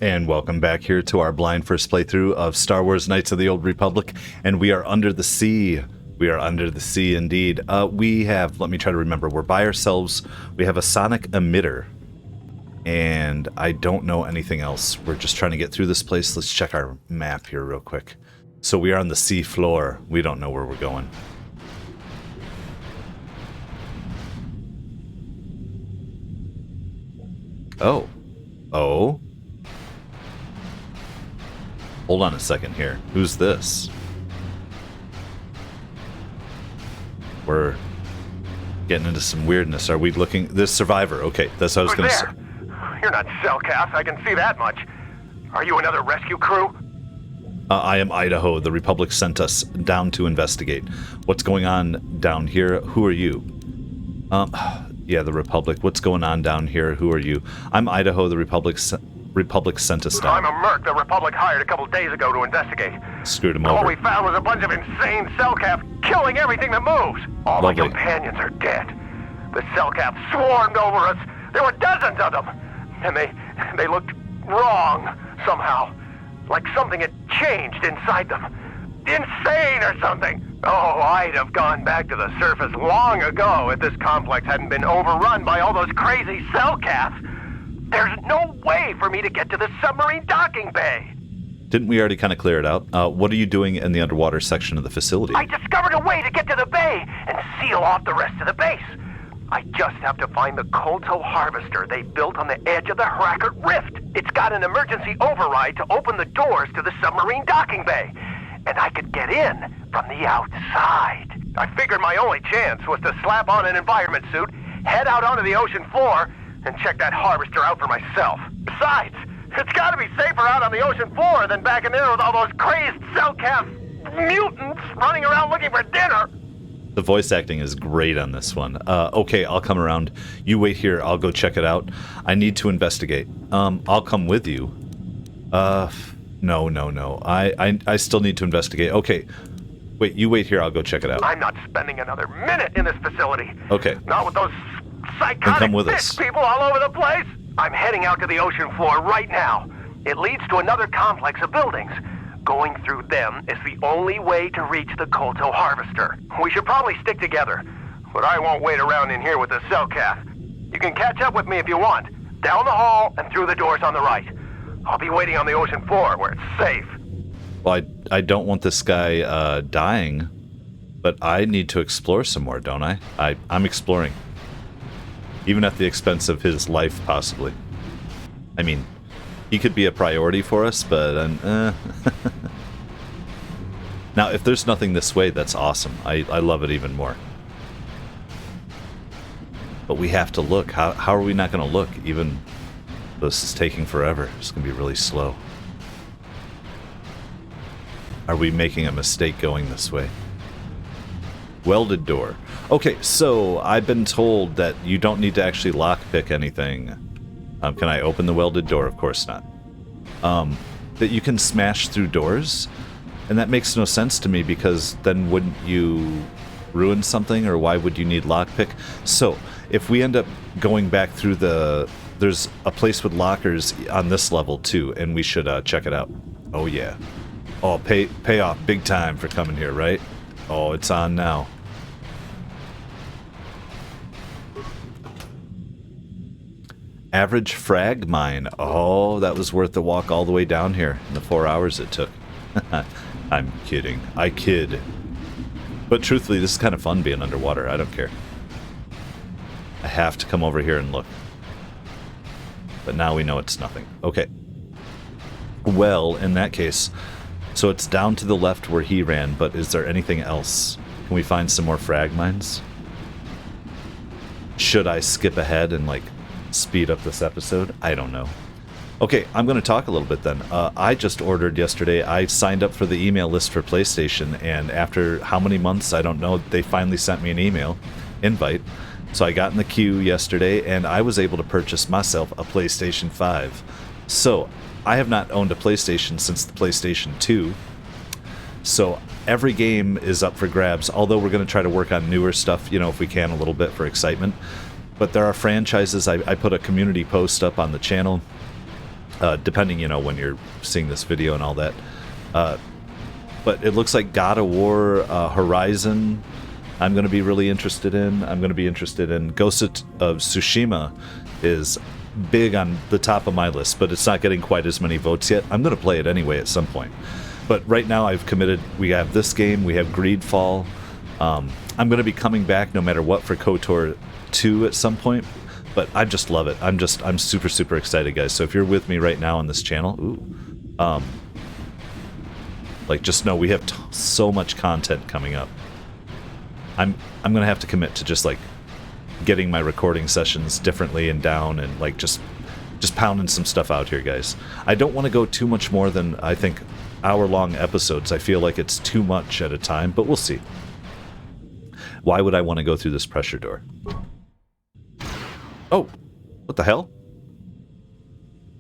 And welcome back here to our blind first playthrough of Star Wars Knights of the Old Republic, and we are under the sea. We are under the sea indeed. We have, let me try to remember, we're by ourselves. We have a sonic emitter, and I don't know anything else. We're just trying to get through this place. Let's check our map here real quick. So we are on the sea floor. We don't know where we're going. Oh. Oh. Hold on a second here. Who's this? We're getting into some weirdness. Are we looking... This survivor. Okay, that's what I was going to say. You're not Cellcast, I can see that much. Are you another rescue crew? I am Idaho. The Republic sent us down to investigate. What's going on down here? Who are you? Yeah, the Republic. What's going on down here? Who are you? I'm Idaho. The Republic sent us down. I'm a merc the Republic hired a couple days ago to investigate. Screwed him over. All we found was a bunch of insane Cellcaps killing everything that moves. All my companions are dead. The Cellcaps swarmed over us. There were dozens of them. And they looked wrong somehow. Like something had changed inside them. Insane or something. Oh, I'd have gone back to the surface long ago if this complex hadn't been overrun by all those crazy Cellcaps. There's no way for me to get to the submarine docking bay. Didn't we already kind of clear it out? What are you doing in the underwater section of the facility? I discovered a way to get to the bay and seal off the rest of the base. I just have to find the Kolto harvester they built on the edge of the Hackert Rift. It's got an emergency override to open the doors to the submarine docking bay. And I could get in from the outside. I figured my only chance was to slap on an environment suit, head out onto the ocean floor, and check that harvester out for myself. Besides, it's gotta be safer out on the ocean floor than back in there with all those crazed Cellcast mutants running around looking for dinner. The voice acting is great on this one. Okay, I'll come around. You wait here. I'll go check it out. I need to investigate. I'll come with you. No. I still need to investigate. Okay. Wait, you wait here. I'll go check it out. I'm not spending another minute in this facility. Okay. Not with those psychotic bitch people all over the place. I'm heading out to the ocean floor right now. It leads to another complex of buildings. Going through them is the only way to reach the Kolto harvester. We should probably stick together, but I won't wait around in here with the Cellcast. You can catch up with me if you want. Down the hall and through the doors on the right. I'll be waiting on the ocean floor where it's safe. Well, I don't want this guy dying, but I need to explore some more, don't I? I'm exploring. Even at the expense of his life, possibly. I mean, he could be a priority for us, but... Now, if there's nothing this way, that's awesome. I love it even more. But we have to look. How are we not going to look? Even though this is taking forever. It's going to be really slow. Are we making a mistake going this way? Welded door. Okay, so I've been told that you don't need to actually lockpick anything. Can I open the welded door? Of course not. That you can smash through doors? And that makes no sense to me, because then wouldn't you ruin something, or why would you need lockpick? So, if we end up going back through the... There's a place with lockers on this level too, and we should check it out. Oh yeah. Oh, pay off big time for coming here, right? Oh, it's on now. Average frag mine. Oh, that was worth the walk all the way down here in the 4 hours it took. I'm kidding. I kid. But truthfully, this is kind of fun being underwater. I don't care. I have to come over here and look. But now we know it's nothing. Okay. Well, in that case, so it's down to the left where he ran, but is there anything else? Can we find some more frag mines? Should I skip ahead and, like, speed up this episode? I don't know. Okay, I'm going to talk a little bit then. I just ordered yesterday. I signed up for the email list for PlayStation, and after how many months, I don't know, they finally sent me an email invite. So I got in the queue yesterday, and I was able to purchase myself a PlayStation 5. So I have not owned a PlayStation since the PlayStation 2. So every game is up for grabs, although we're going to try to work on newer stuff, you know, if we can, a little bit for excitement. But there are franchises. I put a community post up on the channel depending, you know, when you're seeing this video and all that. But it looks like God of War Horizon I'm going to be really interested in. I'm going to be interested in Ghost of Tsushima is big on the top of my list, but it's not getting quite as many votes yet. I'm going to play it anyway at some point. But right now I've committed, we have this game, we have Greedfall. I'm going to be coming back no matter what for KOTOR 2 at some point, but I just love it. I'm super, super excited, guys. So if you're with me right now on this channel, like, just know we have so much content coming up. I'm gonna have to commit to just like getting my recording sessions differently and down, and like just pounding some stuff out here, guys. I don't want to go too much more than, I think, hour-long episodes. I feel like it's too much at a time, but we'll see. Why would I want to go through this pressure door? Oh, what the hell?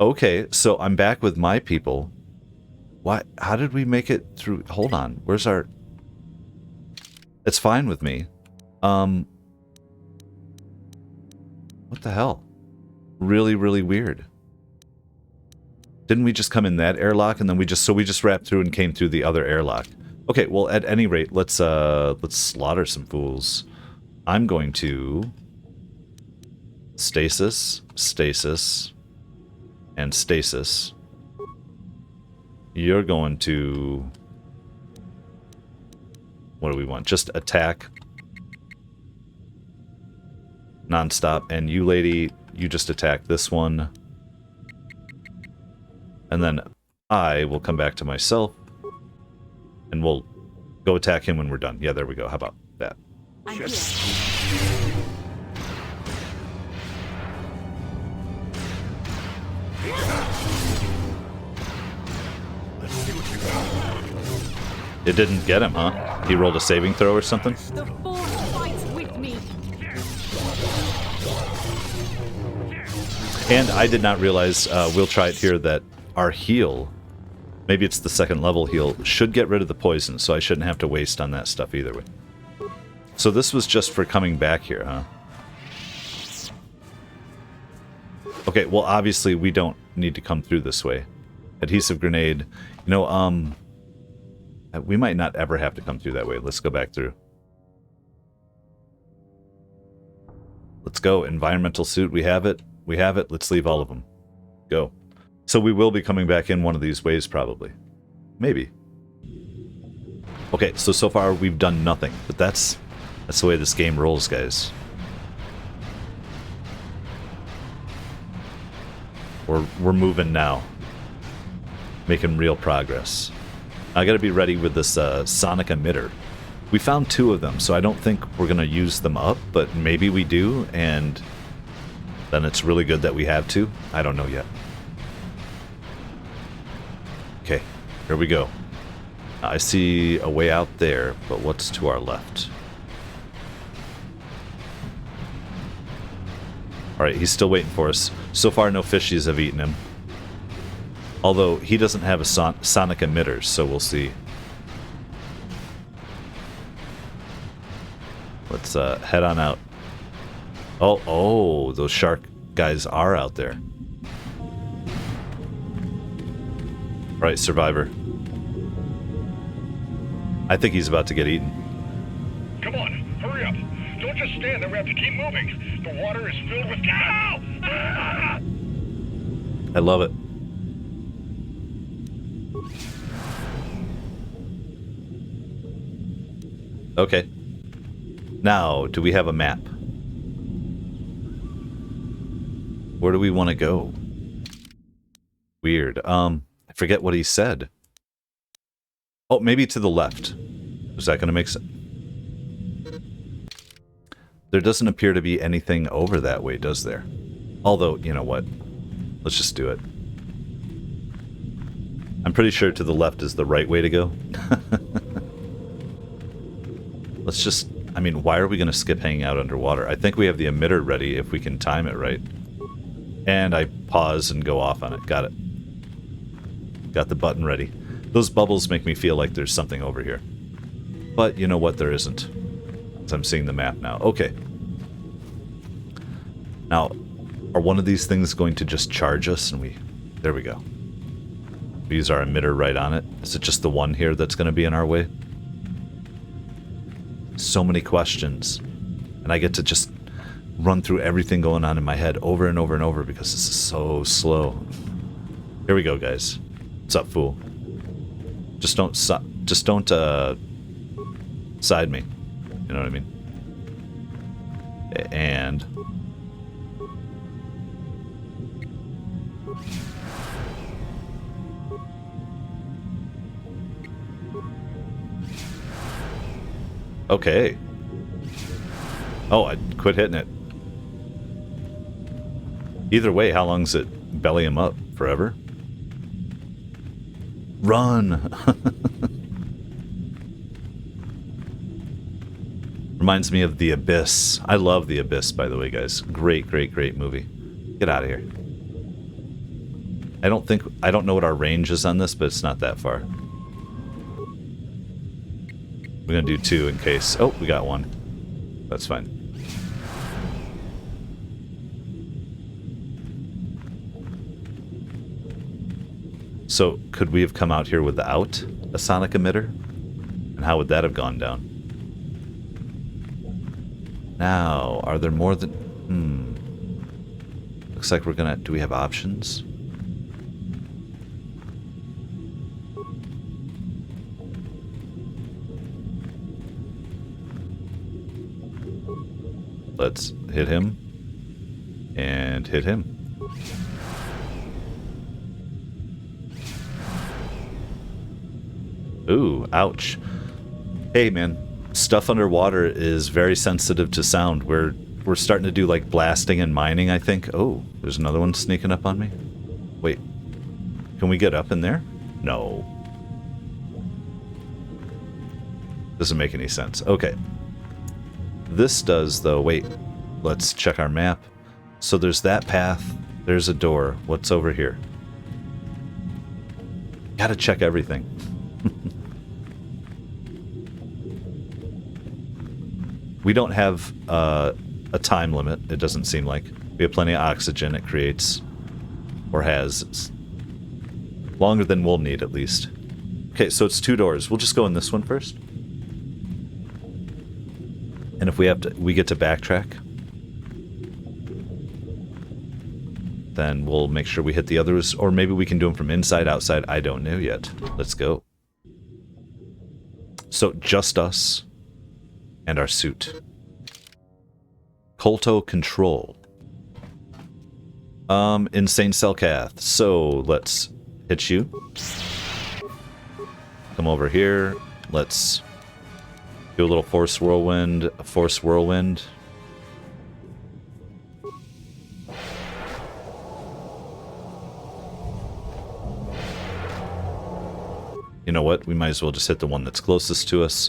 Okay, so I'm back with my people. Why? How did we make it through? Hold on. Where's our... It's fine with me. What the hell? Really, really weird. Didn't we just come in that airlock and then we just wrapped through and came through the other airlock? Okay, well, at any rate, let's slaughter some fools. I'm going to stasis, stasis, and stasis. You're going to... What do we want? Just attack. Non-stop. And you, lady, you just attack this one. And then I will come back to myself. And we'll go attack him when we're done. Yeah, there we go. How about that? I'm here. It didn't get him, huh? He rolled a saving throw or something? The force fights with me. And I did not realize, we'll try it here, that our heal, maybe it's the second level heal, should get rid of the poison, so I shouldn't have to waste on that stuff either way. So this was just for coming back here, huh? Okay, well, obviously we don't need to come through this way. Adhesive grenade. You know, we might not ever have to come through that way. Let's go back through. Let's go. Environmental suit. We have it. We have it. Let's leave all of them. Go. So we will be coming back in one of these ways, probably. Maybe. Okay, so far we've done nothing. But that's the way this game rolls, guys. We're moving now. Making real progress. I gotta be ready with this sonic emitter. We found 2 of them, so I don't think we're gonna use them up, but maybe we do, and then it's really good that we have 2. I don't know yet. Okay, here we go. I see a way out there, but what's to our left? Alright, he's still waiting for us. So far, no fishies have eaten him. Although, he doesn't have a sonic emitter, so we'll see. Let's head on out. Oh, those shark guys are out there. Alright, survivor. I think he's about to get eaten. Come on, hurry up. Don't just stand there, we have to keep moving. The water is filled with... Ow! I love it. Okay. Now, do we have a map? Where do we want to go? Weird. I forget what he said. Oh, maybe to the left. Is that going to make sense? There doesn't appear to be anything over that way, does there? Although, you know what? Let's just do it. I'm pretty sure to the left is the right way to go. Let's just... I mean, why are we going to skip hanging out underwater? I think we have the emitter ready if we can time it right. And I pause and go off on it. Got it. Got the button ready. Those bubbles make me feel like there's something over here. But you know what? There isn't. So I'm seeing the map now. Okay. Now, are one of these things going to just charge us and we There we go. We use our emitter right on it. Is it just the one here that's going to be in our way? So many questions. And I get to just run through everything going on in my head over and over and over because this is so slow. Here we go, guys. What's up, fool? Just don't side me. You know what I mean? And okay. Oh, I quit hitting it. Either way, how long's it belly him up? Forever? Run! Reminds me of The Abyss. I love The Abyss, by the way, guys. Great, great, great movie. Get out of here. I don't know what our range is on this, but it's not that far. We're gonna do 2 in case. Oh, we got 1. That's fine. So, could we have come out here without a sonic emitter? And how would that have gone down? Now, are there more than... Looks like we're gonna... Do we have options? Let's hit him. And hit him. Ooh, ouch. Hey, man. Stuff underwater is very sensitive to sound. We're starting to do, like, blasting and mining, I think. Oh, there's another one sneaking up on me. Wait. Can we get up in there? No. Doesn't make any sense. Okay. This does, though. Wait. Let's check our map. So there's that path. There's a door. What's over here? Gotta check everything. We don't have a time limit, it doesn't seem like. We have plenty of oxygen it creates. Or has. It's longer than we'll need, at least. Okay, so it's 2 doors. We'll just go in this one first. And if we get to backtrack, then we'll make sure we hit the others. Or maybe we can do them from inside, outside. I don't know yet. Let's go. So, just us. And our suit. Kolto Control. Insane Cellcath. So, let's hit you. Come over here. Let's do a little Force Whirlwind. A Force Whirlwind. You know what? We might as well just hit the one that's closest to us.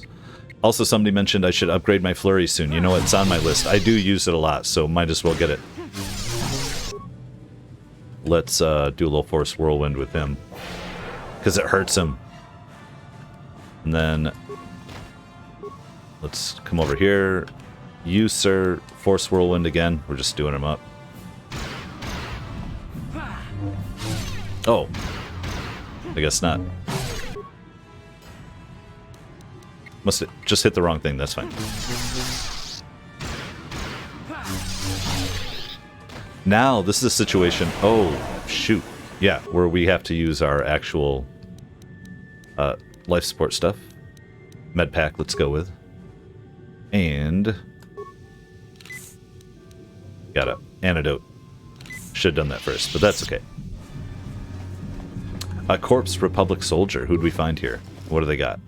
Also, somebody mentioned I should upgrade my flurry soon. You know what? It's on my list. I do use it a lot, so might as well get it. Let's do a little Force Whirlwind with him. Because it hurts him. And then... let's come over here. You, sir. Force Whirlwind again. We're just doing him up. Oh. I guess not. Must have just hit the wrong thing, that's fine. Now, this is a situation... oh, shoot. Yeah, where we have to use our actual life support stuff. Med pack, let's go with. And... got a antidote. Should have done that first, but that's okay. A Corpse Republic Soldier. Who'd we find here? What do they got?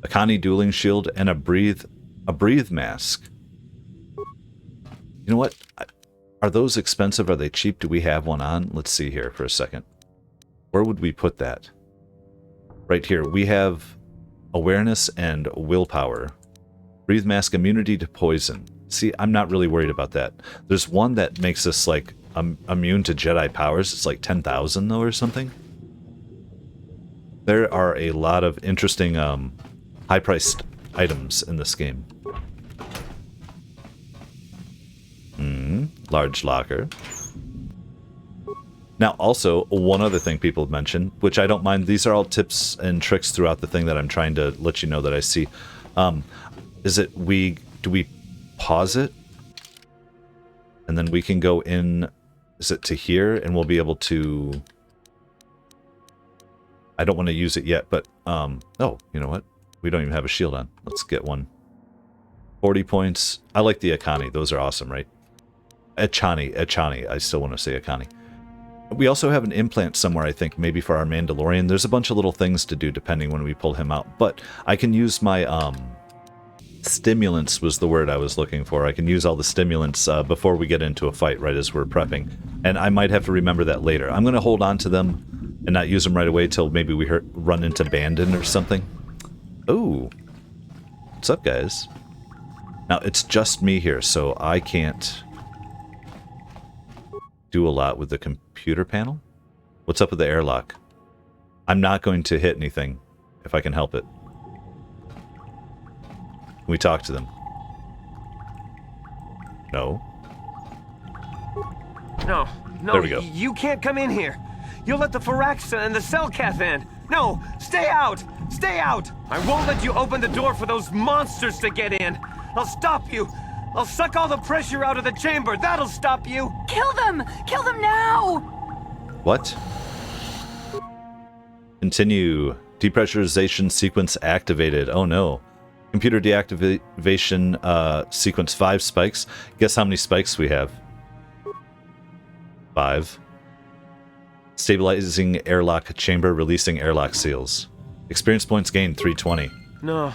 A Connie dueling shield and a breathe mask. You know what? Are those expensive? Are they cheap? Do we have one on? Let's see here for a second. Where would we put that? Right here. We have awareness and willpower. Breathe mask, immunity to poison. See, I'm not really worried about that. There's one that makes us like immune to Jedi powers. It's like 10,000 though or something. There are a lot of interesting high-priced items in this game. Large locker. Now, also, one other thing people have mentioned, which I don't mind, these are all tips and tricks throughout the thing that I'm trying to let you know that I see. Is it do we pause it? And then we can go in, is it to here? And we'll be able to... I don't want to use it yet, but, oh, you know what? We don't even have a shield on. Let's get one. 40 points. I like the Akani. Those are awesome, right? Echani. I still want to say Akani. We also have an implant somewhere, I think, maybe for our Mandalorian. There's a bunch of little things to do depending when we pull him out. But I can use my, stimulants was the word I was looking for. I can use all the stimulants before we get into a fight, right as we're prepping. And I might have to remember that later. I'm going to hold on to them and not use them right away till maybe we run into Bandon or something. Ooh. What's up, guys? Now, it's just me here, so I can't do a lot with the computer panel. What's up with the airlock? I'm not going to hit anything if I can help it. Can we talk to them? No. No, There we go. You can't come in here. You'll let the Firaxa and the Cellcath in. No, stay out! Stay out! I won't let you open the door for those monsters to get in. I'll stop you. I'll suck all the pressure out of the chamber. That'll stop you. Kill them! Kill them now! What? Continue. Depressurization sequence activated. Oh no. Computer deactivation sequence 5 spikes. Guess how many spikes we have? 5. Stabilizing airlock chamber, releasing airlock seals. Experience points gained, 320. No.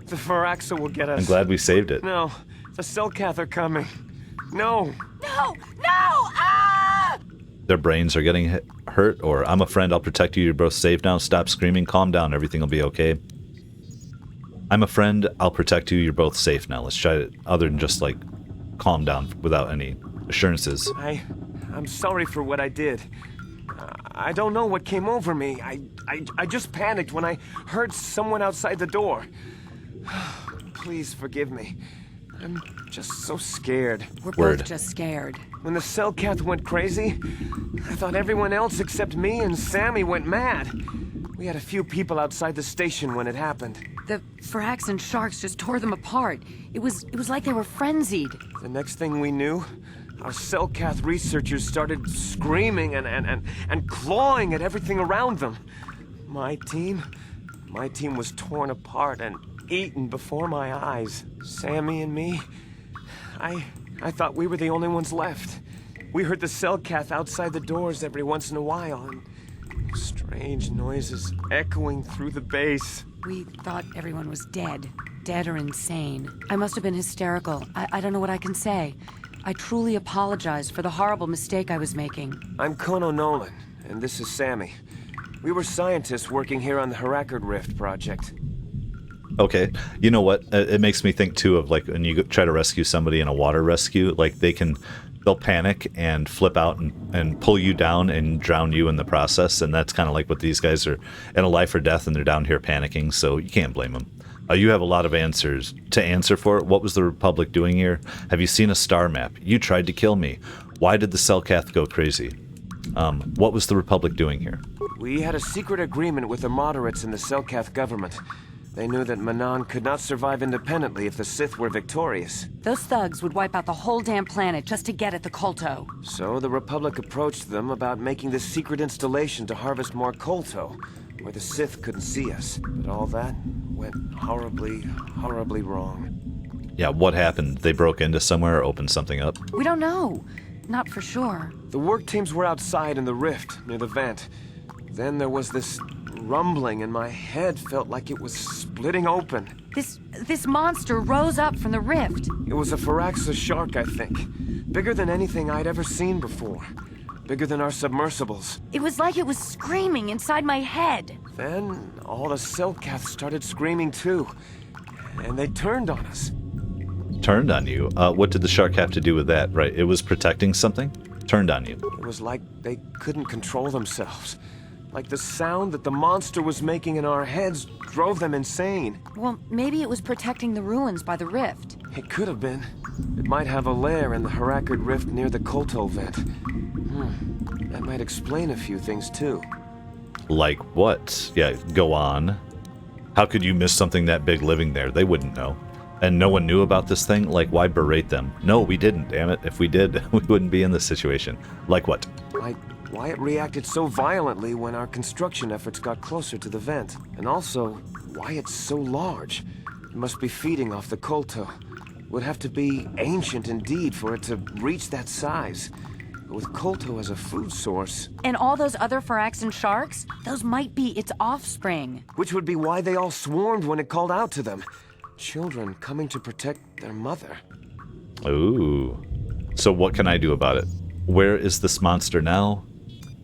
The Firaxa will get us. I'm glad we saved it. No, the Cellcath are coming. No! No! Ah! Their brains are getting hurt, or I'm a friend, I'll protect you, you're both safe now, stop screaming, calm down, everything will be okay. I'm a friend, I'll protect you, you're both safe now. Let's try it, other than just, like, calm down without any assurances. I'm sorry for what I did. I don't know what came over me. I just panicked when I heard someone outside the door. Please forgive me. I'm just so scared. We're both just scared. When the Cellcath went crazy, I thought everyone else except me and Sammy went mad. We had a few people outside the station when it happened. The Firax and sharks just tore them apart. It was like they were frenzied. The next thing we knew, our Cellcath researchers started screaming and clawing at everything around them. My team was torn apart and eaten before my eyes. Sammy and me, I thought we were the only ones left. We heard the Cellcath outside the doors every once in a while, and strange noises echoing through the base. We thought everyone was dead or insane. I must have been hysterical. I don't know what I can say. I truly apologize for the horrible mistake I was making. I'm Kono Nolan, and this is Sammy. We were scientists working here on the Harakard Rift project. Okay, you know what? It makes me think too of like when you try to rescue somebody in a water rescue, like they'll panic and flip out and pull you down and drown you in the process, and that's kind of like what these guys are in a life or death, and they're down here panicking, so you can't blame them. You have a lot of answers to answer for. What was the Republic doing here? Have you seen a star map? You tried to kill me. Why did the Cellcath go crazy? What was the Republic doing here? We had a secret agreement with the moderates in the Cellcath government. They knew that Mannan could not survive independently if the Sith were victorious. Those thugs would wipe out the whole damn planet just to get at the Kolto. So the Republic approached them about making this secret installation to harvest more Kolto, where the Sith couldn't see us. But all that went horribly, horribly wrong. Yeah, what happened? They broke into somewhere or opened something up? We don't know. Not for sure. The work teams were outside in the rift, near the vent. Then there was this rumbling, and my head felt like it was splitting open. This monster rose up from the rift. It was a Firaxa shark, I think. Bigger than anything I'd ever seen before. Bigger than our submersibles. It was like it was screaming inside my head. Then all the Cellcath started screaming too. And they turned on us. Turned on you? What did the shark have to do with that? Right, it was protecting something? Turned on you. It was like they couldn't control themselves. Like the sound that the monster was making in our heads drove them insane. Well, maybe it was protecting the ruins by the rift. It could have been. It might have a lair in the Harakard Rift near the Kolto vent. That might explain a few things, too. Like what? Yeah, go on. How could you miss something that big living there? They wouldn't know. And no one knew about this thing? Like, why berate them? No, we didn't, damn it. If we did, we wouldn't be in this situation. Like what? Like why it reacted so violently when our construction efforts got closer to the vent. And also, why it's so large. It must be feeding off the Kolto. Would have to be ancient indeed for it to reach that size. With Kolto as a food source. And all those other Phyraxan sharks? Those might be its offspring. Which would be why they all swarmed when it called out to them. Children coming to protect their mother. Ooh. So what can I do about it? Where is this monster now?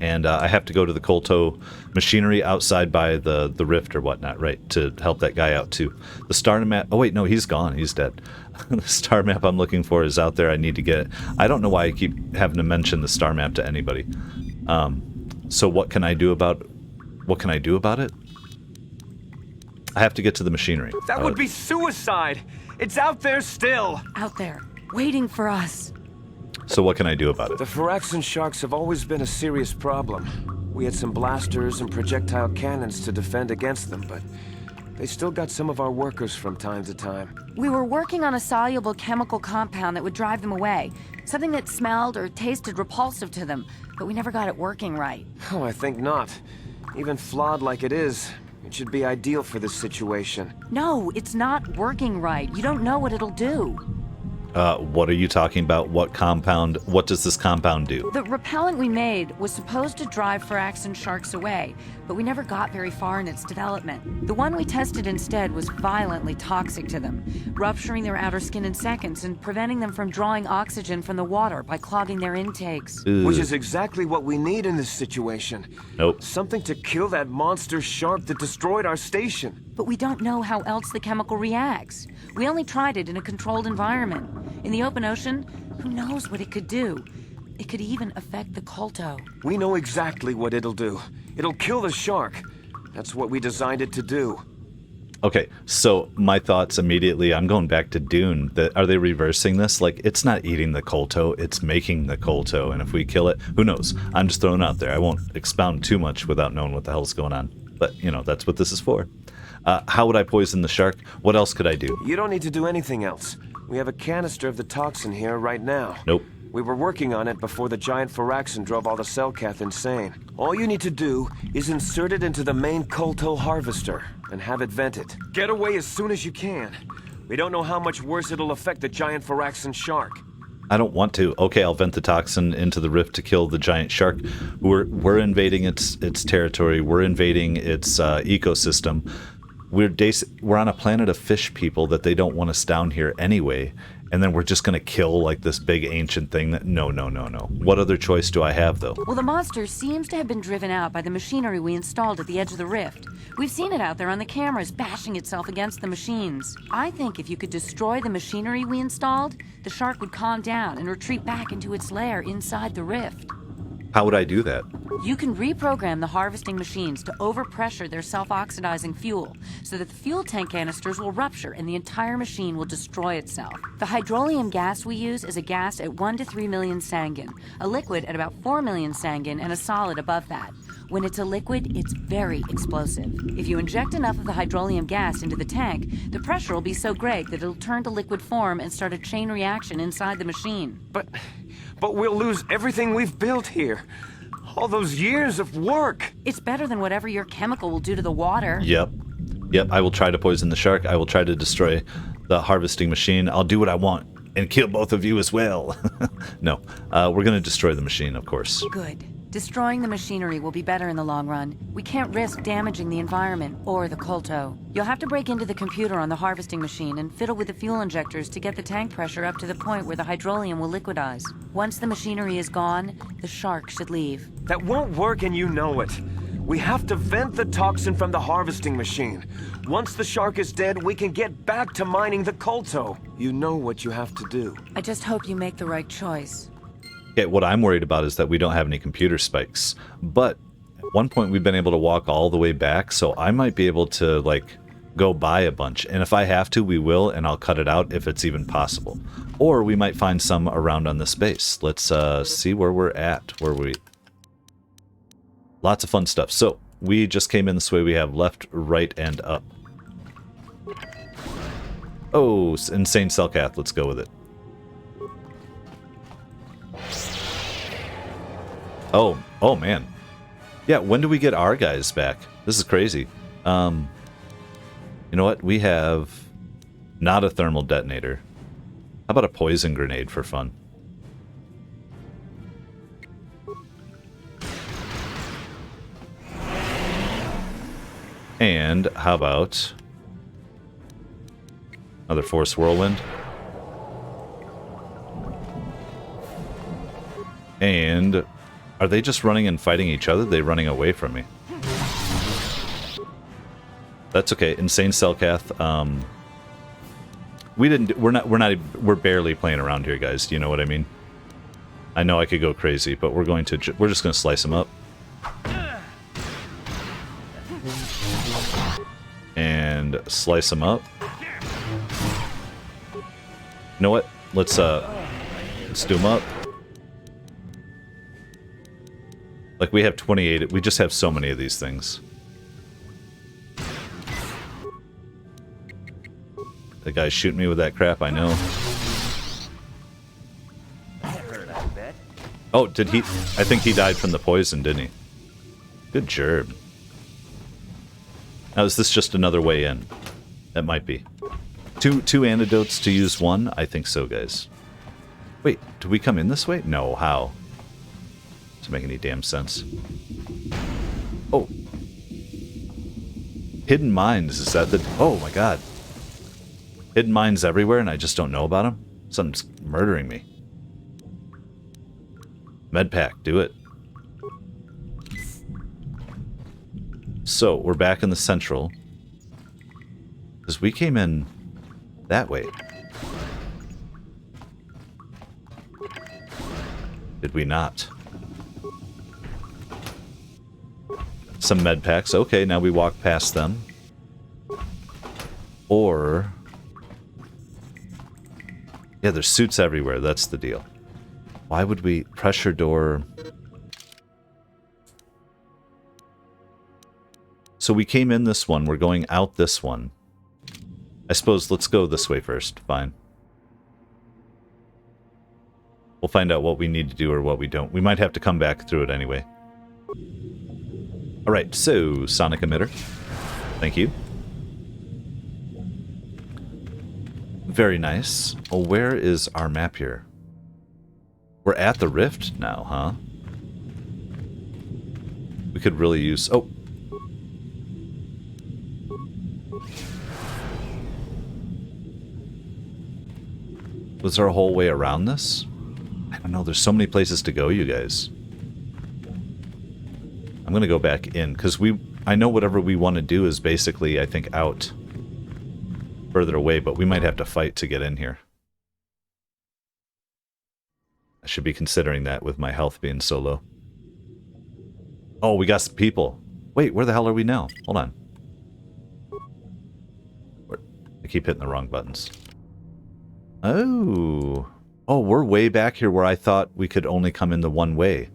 And I have to go to the Kolto machinery outside by the rift or whatnot, right? To help that guy out too. The star map... Oh wait, no, he's gone. He's dead. The star map I'm looking for is out there. I need to get it. I don't know why I keep having to mention the star map to anybody. So what can I do about... What can I do about it? I have to get to the machinery. That would be suicide! It's out there still! Out there, waiting for us. So what can I do about it? The Phyraxan sharks have always been a serious problem. We had some blasters and projectile cannons to defend against them, but they still got some of our workers from time to time. We were working on a soluble chemical compound that would drive them away. Something that smelled or tasted repulsive to them, but we never got it working right. Oh, I think not. Even flawed like it is, it should be ideal for this situation. No, it's not working right. You don't know what it'll do. What are you talking about? What compound? What does this compound do? The repellent we made was supposed to drive Phyraxan sharks away, but we never got very far in its development. The one we tested instead was violently toxic to them, rupturing their outer skin in seconds and preventing them from drawing oxygen from the water by clogging their intakes. Ugh. Which is exactly what we need in this situation. Nope. Something to kill that monster shark that destroyed our station. But we don't know how else the chemical reacts. We only tried it in a controlled environment. In the open ocean, who knows what it could do? It could even affect the Kolto. We know exactly what it'll do. It'll kill the shark. That's what we designed it to do. Okay, so my thoughts immediately, I'm going back to Dune. Are they reversing this? Like, it's not eating the Kolto, it's making the Kolto. And if we kill it, who knows? I'm just throwing it out there. I won't expound too much without knowing what the hell's going on. But, you know, that's what this is for. How would I poison the shark? What else could I do? You don't need to do anything else. We have a canister of the toxin here right now. Nope. We were working on it before the giant Phyraxan drove all the Selkath insane. All you need to do is insert it into the main Kolto harvester and have it vented. Get away as soon as you can. We don't know how much worse it'll affect the giant Phyraxan shark. I don't want to. Okay, I'll vent the toxin into the rift to kill the giant shark. We're invading its territory. We're invading its ecosystem. We're on a planet of fish people that they don't want us down here anyway, and then we're just gonna kill like this big ancient thing that no. What other choice do I have though? Well, the monster seems to have been driven out by the machinery we installed at the edge of the rift. We've seen it out there on the cameras bashing itself against the machines. I think if you could destroy the machinery we installed, the shark would calm down and retreat back into its lair inside the rift. How would I do that? You can reprogram the harvesting machines to overpressure their self-oxidizing fuel so that the fuel tank canisters will rupture and the entire machine will destroy itself. The hydrolium gas we use is a gas at 1 to 3 million sangin, a liquid at about 4 million sangin, and a solid above that. When it's a liquid, it's very explosive. If you inject enough of the hydrolium gas into the tank, the pressure will be so great that it'll turn to liquid form and start a chain reaction inside the machine. But we'll lose everything we've built here. All those years of work. It's better than whatever your chemical will do to the water. Yep, I will try to poison the shark. I will try to destroy the harvesting machine. I'll do what I want and kill both of you as well. No, we're going to destroy the machine, of course. Good. Destroying the machinery will be better in the long run. We can't risk damaging the environment or the Kolto. You'll have to break into the computer on the harvesting machine and fiddle with the fuel injectors to get the tank pressure up to the point where the hydrolium will liquidize. Once the machinery is gone, the shark should leave. That won't work and you know it. We have to vent the toxin from the harvesting machine. Once the shark is dead, we can get back to mining the Kolto. You know what you have to do. I just hope you make the right choice. Okay, what I'm worried about is that we don't have any computer spikes. But at one point we've been able to walk all the way back, so I might be able to, like, go buy a bunch. And if I have to, we will, and I'll cut it out if it's even possible. Or we might find some around on this base. Let's see where we're at. Lots of fun stuff. So, we just came in this way. We have left, right, and up. Oh, insane Cellcath. Let's go with it. Oh man. Yeah, when do we get our guys back? This is crazy. You know what? We have not a thermal detonator. How about a poison grenade for fun? And how about another force whirlwind? And are they just running and fighting each other? They're running away from me. That's okay. Insane Cellcath. We're barely playing around here, guys. Do you know what I mean? I know I could go crazy, but we're just gonna slice them up. And slice them up. You know what? Let's do them up. Like, we have 28. We just have so many of these things. The guy's shooting me with that crap, I know. Oh, did he? I think he died from the poison, didn't he? Good job. Now, is this just another way in? That might be. Two antidotes to use one? I think so, guys. Wait, do we come in this way? No, how? Doesn't make any damn sense. Oh. Hidden mines, is that the... Oh my god. Hidden mines everywhere and I just don't know about them? Something's murdering me. Medpack, do it. So, we're back in the central. Because we came in that way. Did we not? Some med packs. Okay, now we walk past them. Or... yeah, there's suits everywhere. That's the deal. Why would we... pressure door... So we came in this one. We're going out this one. I suppose let's go this way first. Fine. We'll find out what we need to do or what we don't. We might have to come back through it anyway. Alright, so sonic emitter. Thank you. Very nice. Oh, where is our map here? We're at the rift now, huh? We could really use... oh! Was there a whole way around this? I don't know, there's so many places to go, you guys. I'm gonna go back in, because I know whatever we want to do is basically, I think, out. Further away, but we might have to fight to get in here. I should be considering that with my health being so low. Oh, we got some people. Wait, where the hell are we now? Hold on. I keep hitting the wrong buttons. Oh. Oh, we're way back here where I thought we could only come in the one way.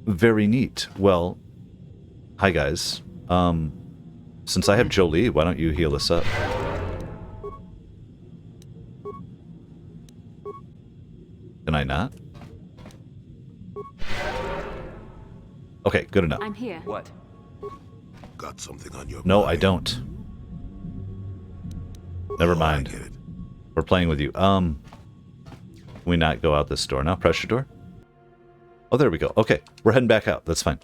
Very neat. Well, hi guys. Since I have Jolie, why don't you heal us up? Can I not? Okay, good enough. I'm here. What? Got something on your No, mind? I don't. Never mind. I get it. We're playing with you. Can we not go out this door now? Pressure door? Oh, there we go. Okay, we're heading back out. That's fine.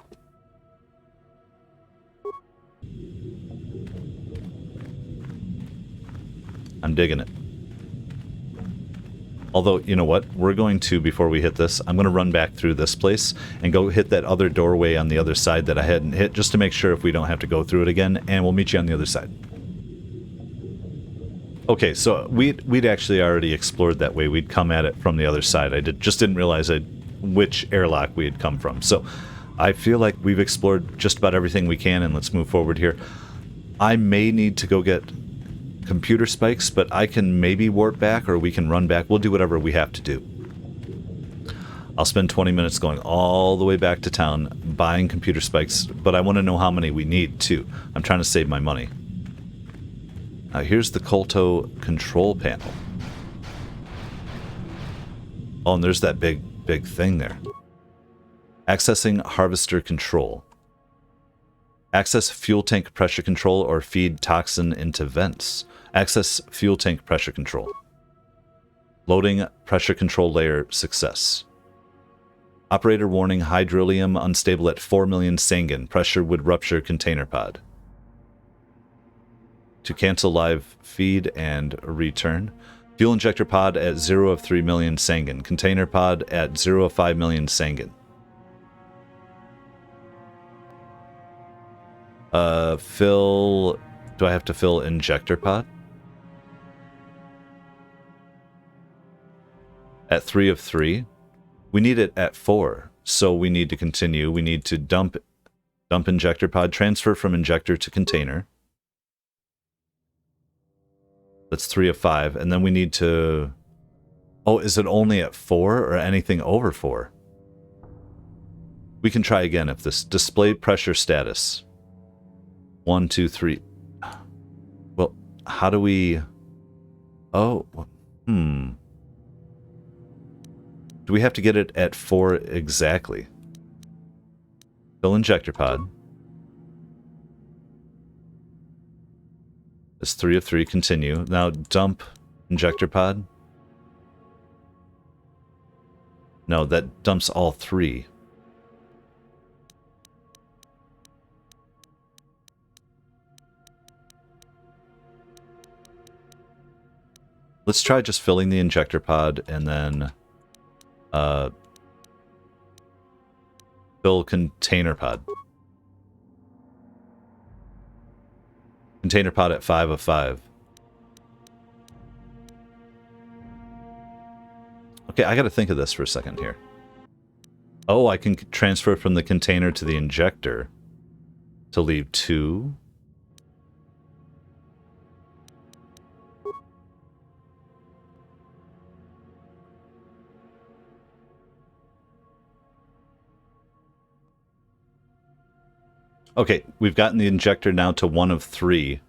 I'm digging it. Although, you know what? We're going to, before we hit this, I'm going to run back through this place and go hit that other doorway on the other side that I hadn't hit, just to make sure if we don't have to go through it again, and we'll meet you on the other side. Okay, so we'd actually already explored that way. We'd come at it from the other side. I just didn't realize which airlock we had come from. So I feel like we've explored just about everything we can, and let's move forward here. I may need to go get computer spikes, but I can maybe warp back, or we can run back. We'll do whatever we have to do. I'll spend 20 minutes going all the way back to town, buying computer spikes, but I want to know how many we need, too. I'm trying to save my money. Now, here's the Kolto Control panel. Oh, and there's that big thing there. Accessing harvester control. Access fuel tank pressure control or feed toxin into vents. Access fuel tank pressure control. Loading pressure control layer success. Operator warning, hydrolium unstable at 4 million Sangan. Pressure would rupture container pod. To cancel live feed and return. Fuel injector pod at 0 of 3 million Sangan. Container pod at 0 of 5 million Sangan. Fill... Do I have to fill injector pod? At 3 of 3. We need it at 4, so we need to continue. We need to dump injector pod, transfer from injector to container. That's 3 of 5, and then we need to... Oh, is it only at 4 or anything over 4? We can try again if this... Display pressure status. 1, 2, 3. Well, how do we... Oh, Do we have to get it at 4 exactly? Fill injector pod. That's 3 of 3. Continue. Now dump injector pod. No, that dumps all 3. Let's try just filling the injector pod and then fill container pod. Container pod at 5 of 5. Okay, I gotta think of this for a second here. Oh, I can transfer from the container to the injector to leave 2. Okay, we've gotten the injector now to 1 of 3.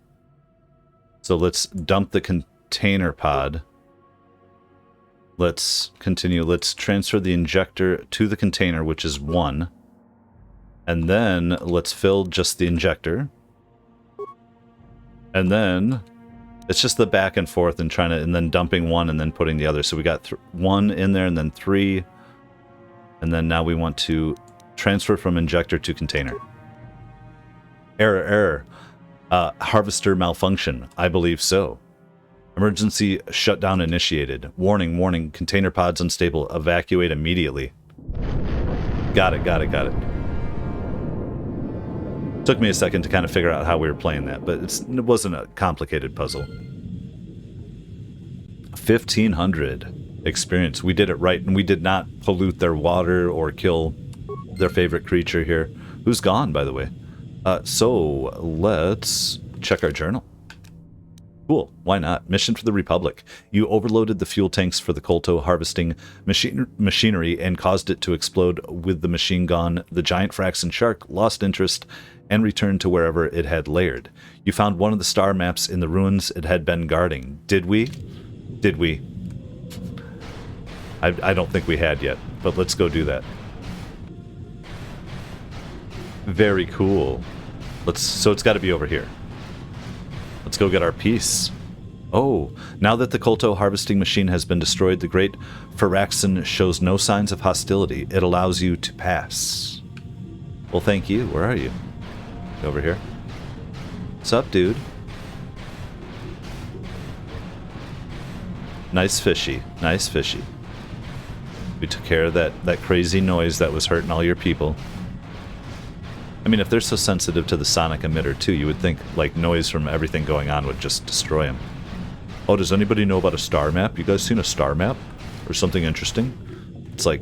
So let's dump the container pod. Let's continue. Let's transfer the injector to the container, which is 1. And then let's fill just the injector. And then it's just the back and forth and then dumping 1 and then putting the other. So we got 1 in there and then 3. And then now we want to transfer from injector to container. Error. Harvester malfunction. I believe so. Emergency shutdown initiated. Warning. Container pods unstable. Evacuate immediately. Got it. Took me a second to kind of figure out how we were playing that, but it wasn't a complicated puzzle. 1,500 experience. We did it right, and we did not pollute their water or kill their favorite creature here. Who's gone, by the way? So let's check our journal. Cool, why not? Mission for the Republic. You overloaded the fuel tanks for the Kolto harvesting machinery and caused it to explode with the machine gone. The giant Fraxen shark lost interest and returned to wherever it had laired. You found one of the star maps in the ruins it had been guarding. Did we? I don't think we had yet, but let's go do that. Very cool. So it's got to be over here. Let's go get our piece. Oh, now that the Kolto harvesting machine has been destroyed, the great Fraxen shows no signs of hostility. It allows you to pass. Well, thank you. Where are you? Over here. What's up, dude? Nice fishy. We took care of that crazy noise that was hurting all your people. I mean, if they're so sensitive to the sonic emitter, too, you would think, like, noise from everything going on would just destroy them. Oh, does anybody know about a star map? You guys seen a star map? Or something interesting? It's like,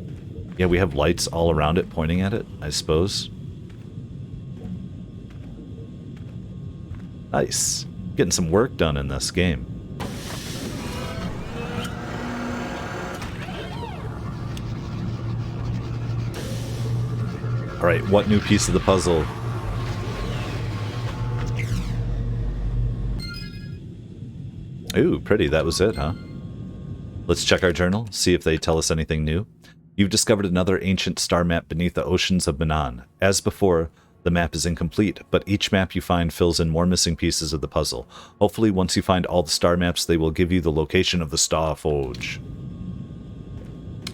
yeah, we have lights all around it pointing at it, I suppose. Nice. Getting some work done in this game. Alright, what new piece of the puzzle? Ooh, pretty. That was it, huh? Let's check our journal, see if they tell us anything new. You've discovered another ancient star map beneath the oceans of Mannan. As before, the map is incomplete, but each map you find fills in more missing pieces of the puzzle. Hopefully, once you find all the star maps, they will give you the location of the Star Forge.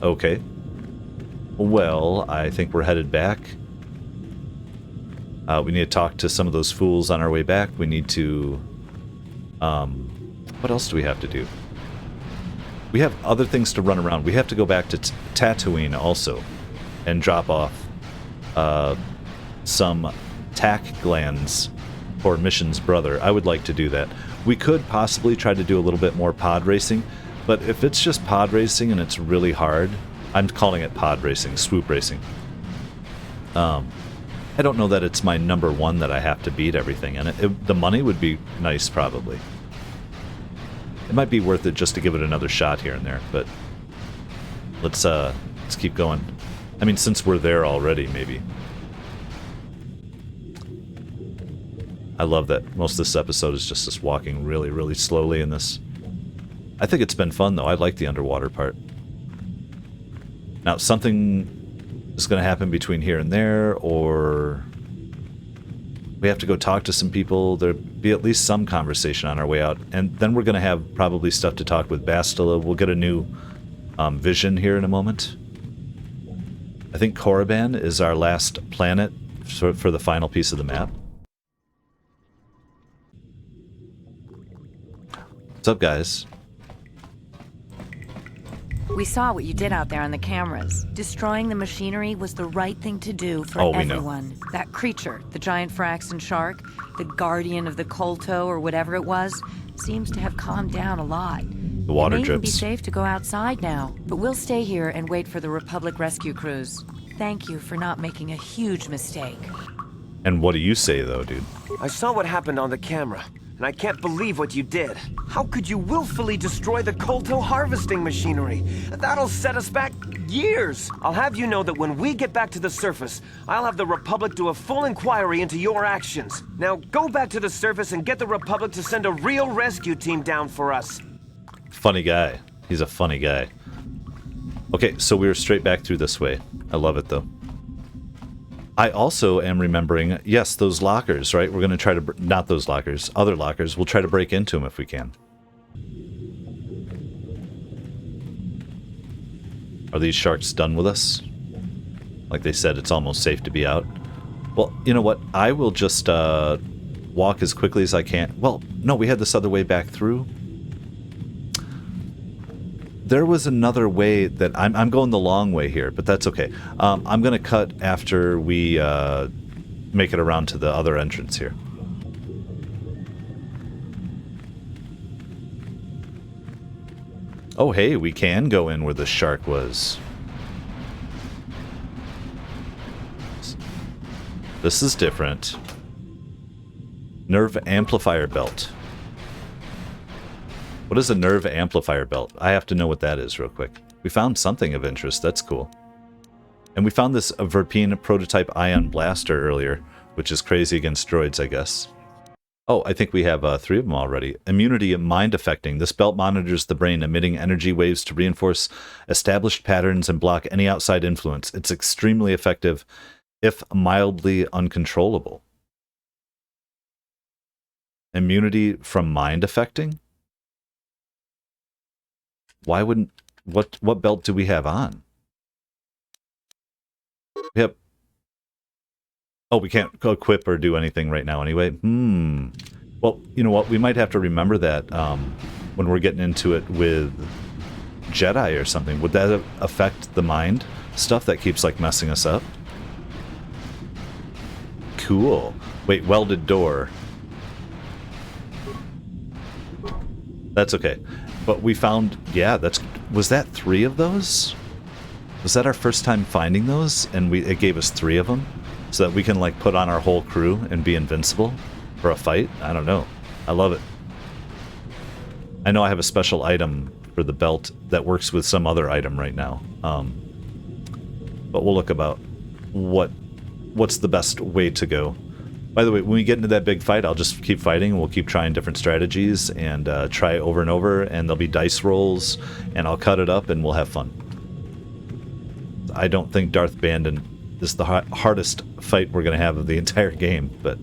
Okay. Well, I think we're headed back. We need to talk to some of those fools on our way back. We need to... what else do we have to do? We have other things to run around. We have to go back to Tatooine also and drop off some tack glands for Mission's brother. I would like to do that. We could possibly try to do a little bit more pod racing, but if it's just pod racing and it's really hard, I'm calling it pod racing, swoop racing. I don't know that it's my number one that I have to beat everything in it. The money would be nice, probably. It might be worth it just to give it another shot here and there, but let's keep going. I mean, since we're there already, maybe. I love that most of this episode is just us walking really, really slowly in this. I think it's been fun, though. I like the underwater part. Now, something is going to happen between here and there, or we have to go talk to some people. There'll be at least some conversation on our way out. And then we're going to have probably stuff to talk with Bastila. We'll get a new vision here in a moment. I think Korriban is our last planet for the final piece of the map. What's up, guys? We saw what you did out there on the cameras. Destroying the machinery was the right thing to do for everyone. That creature, the giant Firaxan shark, the guardian of the Kolto or whatever it was, seems to have calmed down a lot. The water drips. It may even be safe to go outside now, but we'll stay here and wait for the Republic rescue crews. Thank you for not making a huge mistake. And what do you say, though, dude? I saw what happened on the camera, and I can't believe what you did. How could you willfully destroy the Kolto harvesting machinery? That'll set us back years. I'll have you know that when we get back to the surface, I'll have the Republic do a full inquiry into your actions. Now go back to the surface and get the Republic to send a real rescue team down for us. Funny guy. He's a funny guy. Okay, so we're straight back through this way. I love it, though. I also am remembering, yes, those lockers, right? We're going to try to... Not those lockers. Other lockers. We'll try to break into them if we can. Are these sharks done with us? Like they said, it's almost safe to be out. Well, you know what? I will just walk as quickly as I can. Well, no, we had this other way back through. There was another way that... I'm going the long way here, but that's okay. I'm going to cut after we make it around to the other entrance here. Oh, hey, we can go in where the shark was. This is different. Nerve amplifier belt. What is a nerve amplifier belt? I have to know what that is real quick. We found something of interest. That's cool. And we found this Verpine prototype ion blaster earlier, which is crazy against droids, I guess. Oh, I think we have 3 of them already. Immunity and mind affecting. This belt monitors the brain, emitting energy waves to reinforce established patterns and block any outside influence. It's extremely effective, if mildly uncontrollable. Immunity from mind affecting? Why wouldn't... What belt do we have on? Yep. Oh, we can't equip or do anything right now anyway. Well, you know what? We might have to remember that when we're getting into it with Jedi or something. Would that affect the mind stuff that keeps, like, messing us up? Cool. Wait, welded door. That's okay. But we found, yeah, was that 3 of those? Was that our first time finding those? And it gave us 3 of them? So that we can, like, put on our whole crew and be invincible for a fight? I don't know. I love it. I know I have a special item for the belt that works with some other item right now. But we'll look about what what's the best way to go. By the way, when we get into that big fight, I'll just keep fighting. We'll keep trying different strategies and try over and over, and there'll be dice rolls, and I'll cut it up, and we'll have fun. I don't think Darth Bandon is the hardest fight we're going to have of the entire game, but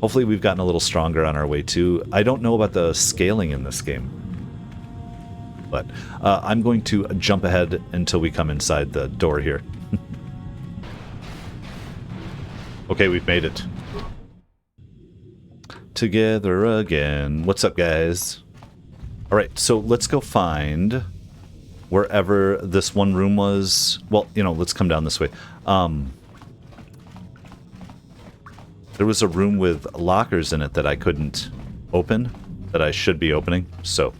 hopefully we've gotten a little stronger on our way, too. I don't know about the scaling in this game, but I'm going to jump ahead until we come inside the door here. Okay, we've made it. Together again. What's up, guys? Alright, so let's go find wherever this one room was. Well, you know, let's come down this way. There was a room with lockers in it that I couldn't open, that I should be opening, so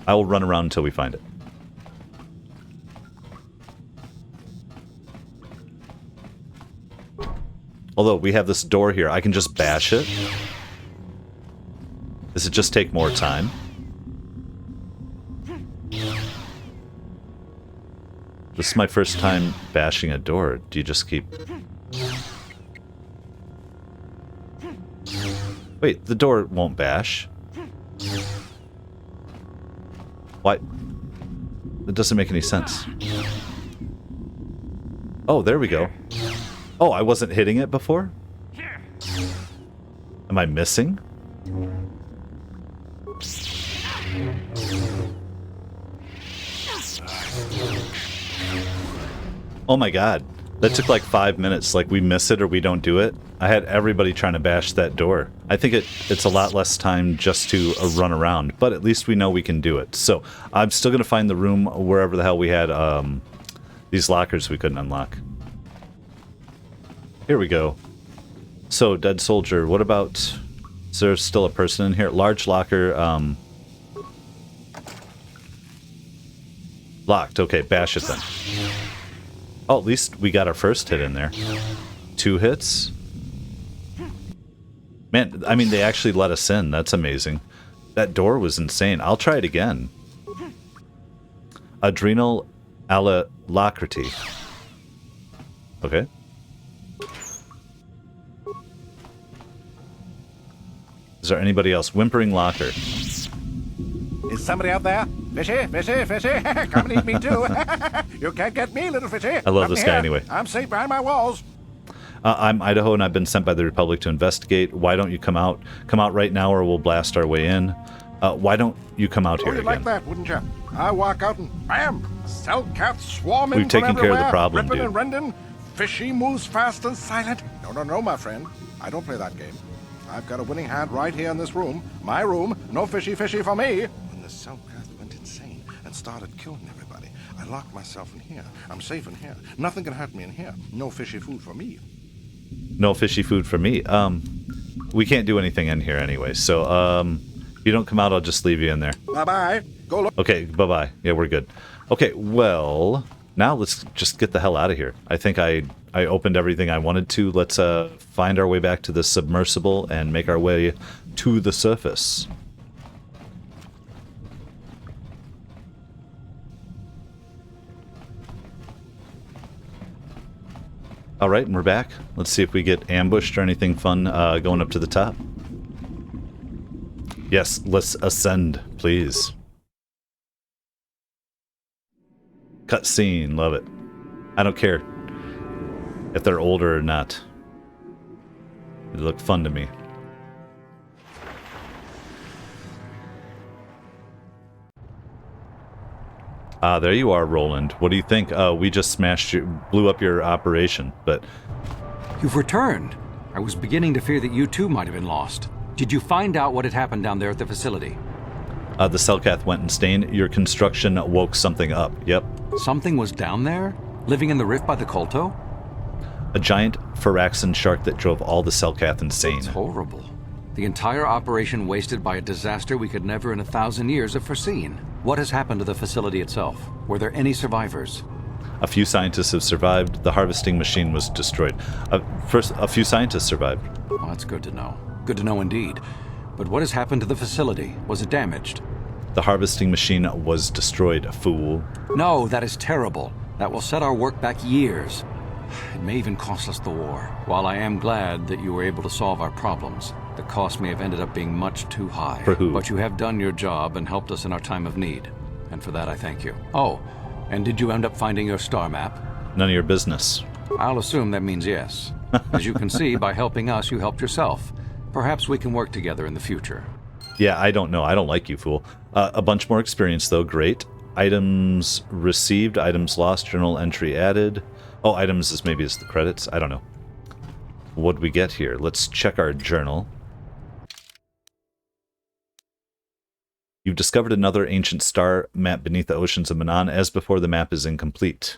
I will run around until we find it. Although, we have this door here. I can just bash it. Does it just take more time? This is my first time bashing a door. Do you just keep... Wait, the door won't bash. Why? That doesn't make any sense. Oh, there we go. Oh, I wasn't hitting it before? Am I missing? Oh my god. That took like 5 minutes. Like, we miss it or we don't do it. I had everybody trying to bash that door. I think it's a lot less time just to run around, but at least we know we can do it. So, I'm still going to find the room wherever the hell we had these lockers we couldn't unlock. Here we go. So, dead soldier, what about... Is there still a person in here? Large locker, locked. Okay, bash it then. Oh, at least we got our first hit in there. 2 hits? Man, I mean, they actually let us in. That's amazing. That door was insane. I'll try it again. Adrenal alacrity. Okay. Is there anybody else? Whimpering locker. Is somebody out there? Fishy, fishy, fishy. Come and eat me too. You can't get me, little fishy. I love this guy anyway. I'm safe behind my walls. I'm Idaho and I've been sent by the Republic to investigate. Why don't you come out? Come out right now or we'll blast our way in. Why don't you come out here You'd again? like that, wouldn't you? I walk out and bam! Cell cats swarming. We've taken care of the problem, ripping dude. and rending. Fishy moves fast and silent. No, my friend. I don't play that game. I've got a winning hand right here in this room. My room. No fishy for me. When the cell cat went insane and started killing everybody, I locked myself in here. I'm safe in here. Nothing can hurt me in here. No fishy food for me. No fishy food for me. We can't do anything in here anyway, so, if you don't come out, I'll just leave you in there. Bye-bye. Go look. Okay, bye-bye. Yeah, we're good. Okay, well, now let's just get the hell out of here. I think I opened everything I wanted to. Let's, find our way back to the submersible and make our way to the surface. Alright, and we're back. Let's see if we get ambushed or anything fun going up to the top. Yes, let's ascend, please. Cutscene, love it. I don't care if they're older or not. They look fun to me. Ah, there you are, Roland. What do you think? We just blew up your operation, but... You've returned. I was beginning to fear that you too might have been lost. Did you find out what had happened down there at the facility? The Cellcath went insane. Your construction woke something up. Yep. Something was down there? Living in the rift by the Kolto? A giant Phyraxan shark that drove all the Cellcath insane. It's horrible. The entire operation wasted by a disaster we could never in 1,000 years have foreseen. What has happened to the facility itself? Were there any survivors? A few scientists have survived. The harvesting machine was destroyed. First, a few scientists survived. Well, that's good to know. Good to know indeed. But what has happened to the facility? Was it damaged? The harvesting machine was destroyed, fool. No, that is terrible. That will set our work back years. It may even cost us the war. While I am glad that you were able to solve our problems, the cost may have ended up being much too high. For who? But you have done your job and helped us in our time of need. And for that I thank you. Oh, and did you end up finding your star map? None of your business. I'll assume that means yes. As you can see, by helping us, you helped yourself. Perhaps we can work together in the future. Yeah, I don't know. I don't like you, fool. A bunch more experience, though. Great. Items received, items lost, journal entry added. Oh, items is maybe it's the credits. I don't know. What'd we get here? Let's check our journal. You've discovered another ancient star map beneath the oceans of Mannan. As before, the map is incomplete.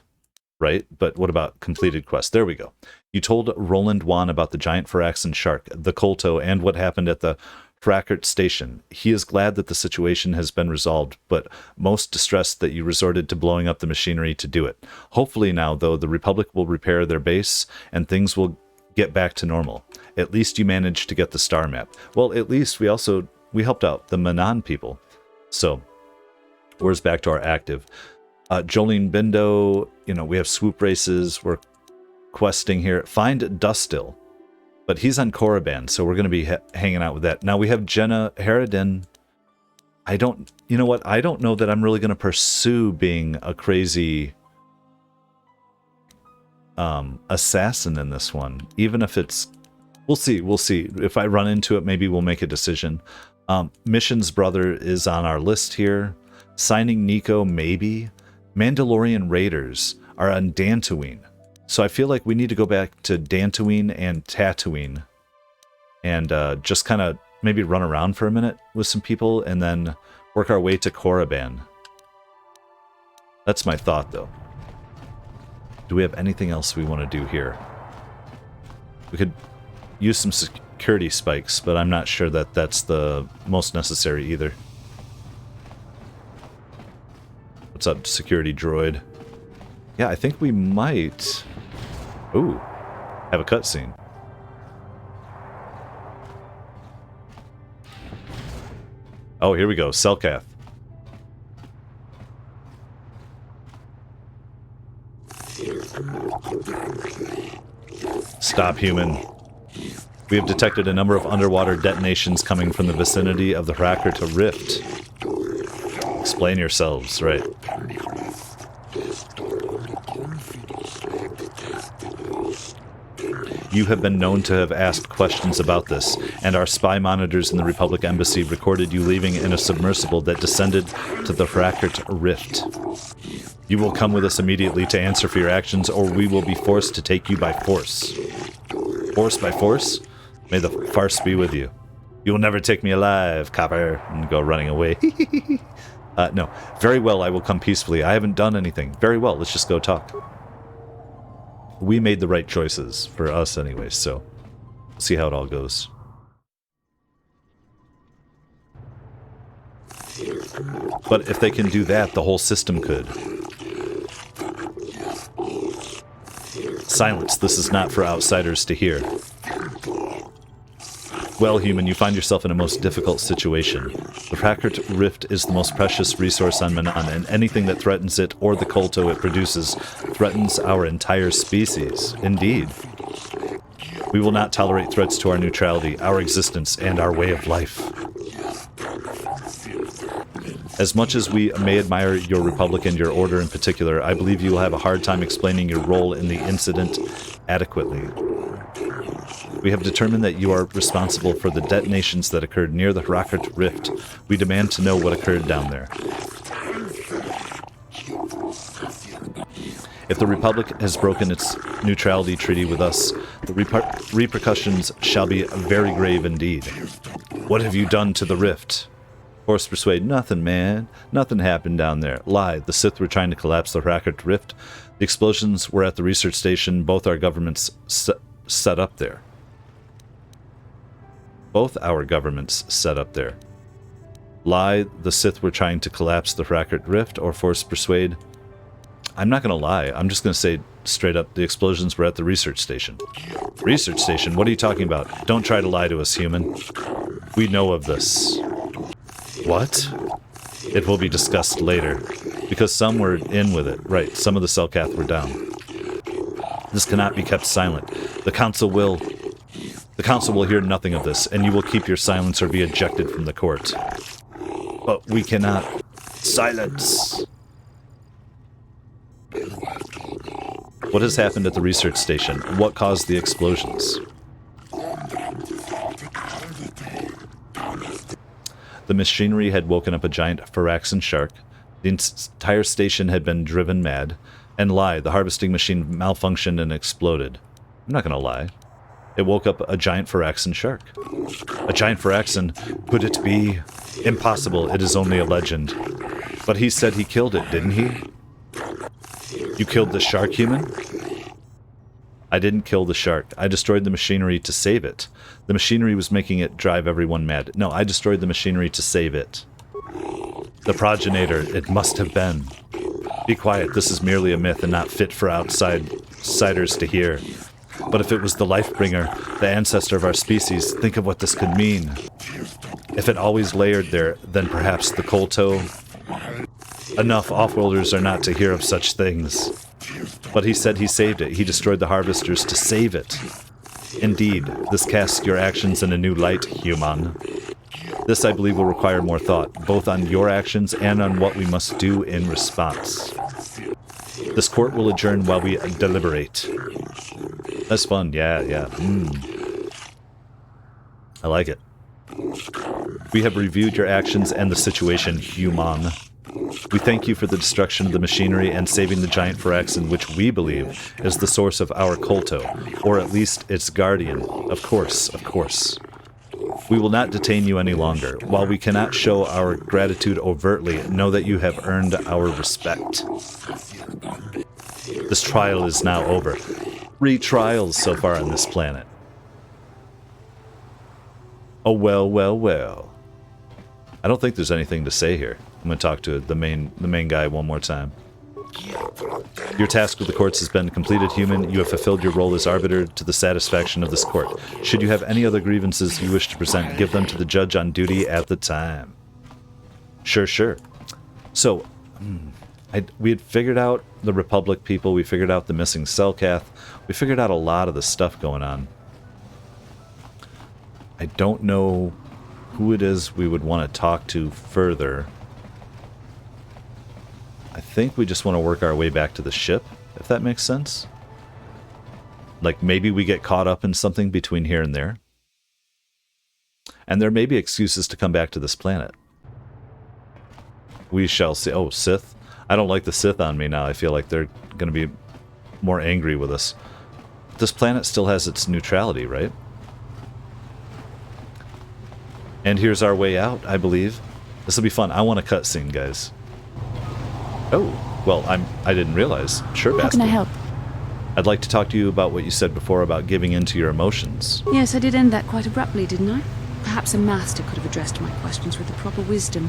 Right? But what about completed quest? There we go. You told Roland Wan about the giant Phyraxan shark, the Kolto, and what happened at the Frackert station. He is glad that the situation has been resolved, but most distressed that you resorted to blowing up the machinery to do it. Hopefully now, though, the Republic will repair their base and things will get back to normal. At least you managed to get the star map. Well, at least we helped out the Mannan people. So, where's back to our active? Jolene Bindo, we have swoop races. We're questing here. Find Dustil. But he's on Korriban, so we're going to be hanging out with that. Now we have Jenna Harridan. You know what? I don't know that I'm really going to pursue being a crazy assassin in this one. Even if it's... We'll see. If I run into it, maybe we'll make a decision. Mission's brother is on our list here. Signing Nico, maybe. Mandalorian Raiders are on Dantooine. So I feel like we need to go back to Dantooine and Tatooine and just kind of maybe run around for a minute with some people and then work our way to Korriban. That's my thought, though. Do we have anything else we want to do here? We could use some security spikes, but I'm not sure that that's the most necessary either. What's up, security droid? Yeah, I think we might... Ooh, have a cutscene. Oh, here we go. Selkath. Stop, human. We have detected a number of underwater detonations coming from the vicinity of the Frackert Rift. Explain yourselves, right? You have been known to have asked questions about this, and our spy monitors in the Republic Embassy recorded you leaving in a submersible that descended to the Frackert Rift. You will come with us immediately to answer for your actions, or we will be forced to take you by force. Force by force? May the farce be with you. You will never take me alive, copper, and go running away. No. Very well, I will come peacefully. I haven't done anything. Very well, let's just go talk. We made the right choices, for us anyways, so we'll see how it all goes. But if they can do that, the whole system could. Silence, this is not for outsiders to hear. Well, human, you find yourself in a most difficult situation. The Frackert Rift is the most precious resource on Mannan, and anything that threatens it or the Kolto it produces threatens our entire species. Indeed. We will not tolerate threats to our neutrality, our existence, and our way of life. As much as we may admire your Republic and your Order in particular, I believe you will have a hard time explaining your role in the incident adequately. We have determined that you are responsible for the detonations that occurred near the Frackert Rift. We demand to know what occurred down there. If the Republic has broken its neutrality treaty with us, the repercussions shall be very grave indeed. What have you done to the Rift? Force persuade, nothing, man. Nothing happened down there. Lie, the Sith were trying to collapse the Frackert Rift. The explosions were at the research station. Both our governments set up there. Both our governments set up there. Lie, the Sith were trying to collapse the Frackert Rift, or force persuade. I'm not going to lie. I'm just going to say straight up, the explosions were at the research station. Research station? What are you talking about? Don't try to lie to us, human. We know of this. What? It will be discussed later. Because some were in with it. Right, some of the Selkath were down. This cannot be kept silent. The council will hear nothing of this, and you will keep your silence or be ejected from the court. But we cannot... Silence! What has happened at the research station? What caused the explosions? The machinery had woken up a giant Phyraxan shark. The entire station had been driven mad. And lie, the harvesting machine malfunctioned and exploded. I'm not gonna lie. It woke up a giant Phyraxan shark. A giant Phyraxan? Could it be? Impossible, it is only a legend. But he said he killed it, didn't he? You killed the shark, human? I didn't kill the shark. I destroyed the machinery to save it. The machinery was making it drive everyone mad. No, I destroyed the machinery to save it. The progenitor, it must have been. Be quiet, this is merely a myth and not fit for outsiders to hear. But if it was the Lifebringer, the ancestor of our species, think of what this could mean. If it always layered there, then perhaps the Kolto... Enough, offworlders are not to hear of such things. But he said he saved it. He destroyed the harvesters to save it. Indeed, this casts your actions in a new light, human. This, I believe, will require more thought, both on your actions and on what we must do in response. This court will adjourn while we deliberate. That's fun, yeah. I like it. We have reviewed your actions and the situation, human. We thank you for the destruction of the machinery and saving the giant Phyraxan, which we believe is the source of our Kolto, or at least its guardian. Of course. We will not detain you any longer. While we cannot show our gratitude overtly, know that you have earned our respect. This trial is now over. 3 trials so far on this planet. Oh, well. I don't think there's anything to say here. I'm going to talk to the main guy one more time. Your task with the courts has been completed, human. You have fulfilled your role as arbiter to the satisfaction of this court. Should you have any other grievances you wish to present, give them to the judge on duty at the time. Sure. So, we had figured out the Republic people. We figured out the missing Selkath. We figured out a lot of the stuff going on. I don't know who it is we would want to talk to further. I think we just want to work our way back to the ship, if that makes sense. Like, maybe we get caught up in something between here and there. And there may be excuses to come back to this planet. We shall see. Oh, Sith? I don't like the Sith on me now. I feel like they're going to be more angry with us. This planet still has its neutrality, right? And here's our way out, I believe. This will be fun. I want a cutscene, guys. Oh, well, I didn't realize. Sure, Bastard. How can I help? I'd like to talk to you about what you said before about giving in to your emotions. Yes, I did end that quite abruptly, didn't I? Perhaps a master could have addressed my questions with the proper wisdom,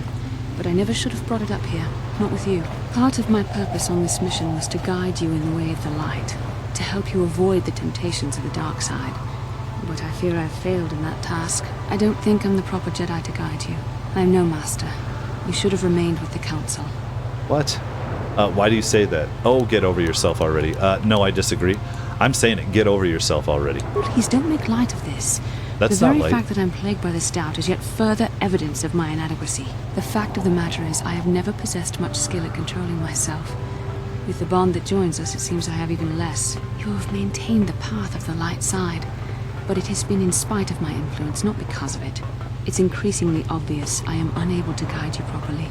but I never should have brought it up here, not with you. Part of my purpose on this mission was to guide you in the way of the light, to help you avoid the temptations of the dark side. But I fear I've failed in that task. I don't think I'm the proper Jedi to guide you. I'm no master. You should have remained with the Council. What? Why do you say that? Oh, get over yourself already. No, I disagree. I'm saying it. Get over yourself already. Please don't make light of this. That's the not very light. fact that I'm plagued by this doubt is yet further evidence of my inadequacy. The fact of the matter is I have never possessed much skill at controlling myself. With the bond that joins us, it seems I have even less. You have maintained the path of the light side, but it has been in spite of my influence, not because of it. It's increasingly obvious I am unable to guide you properly.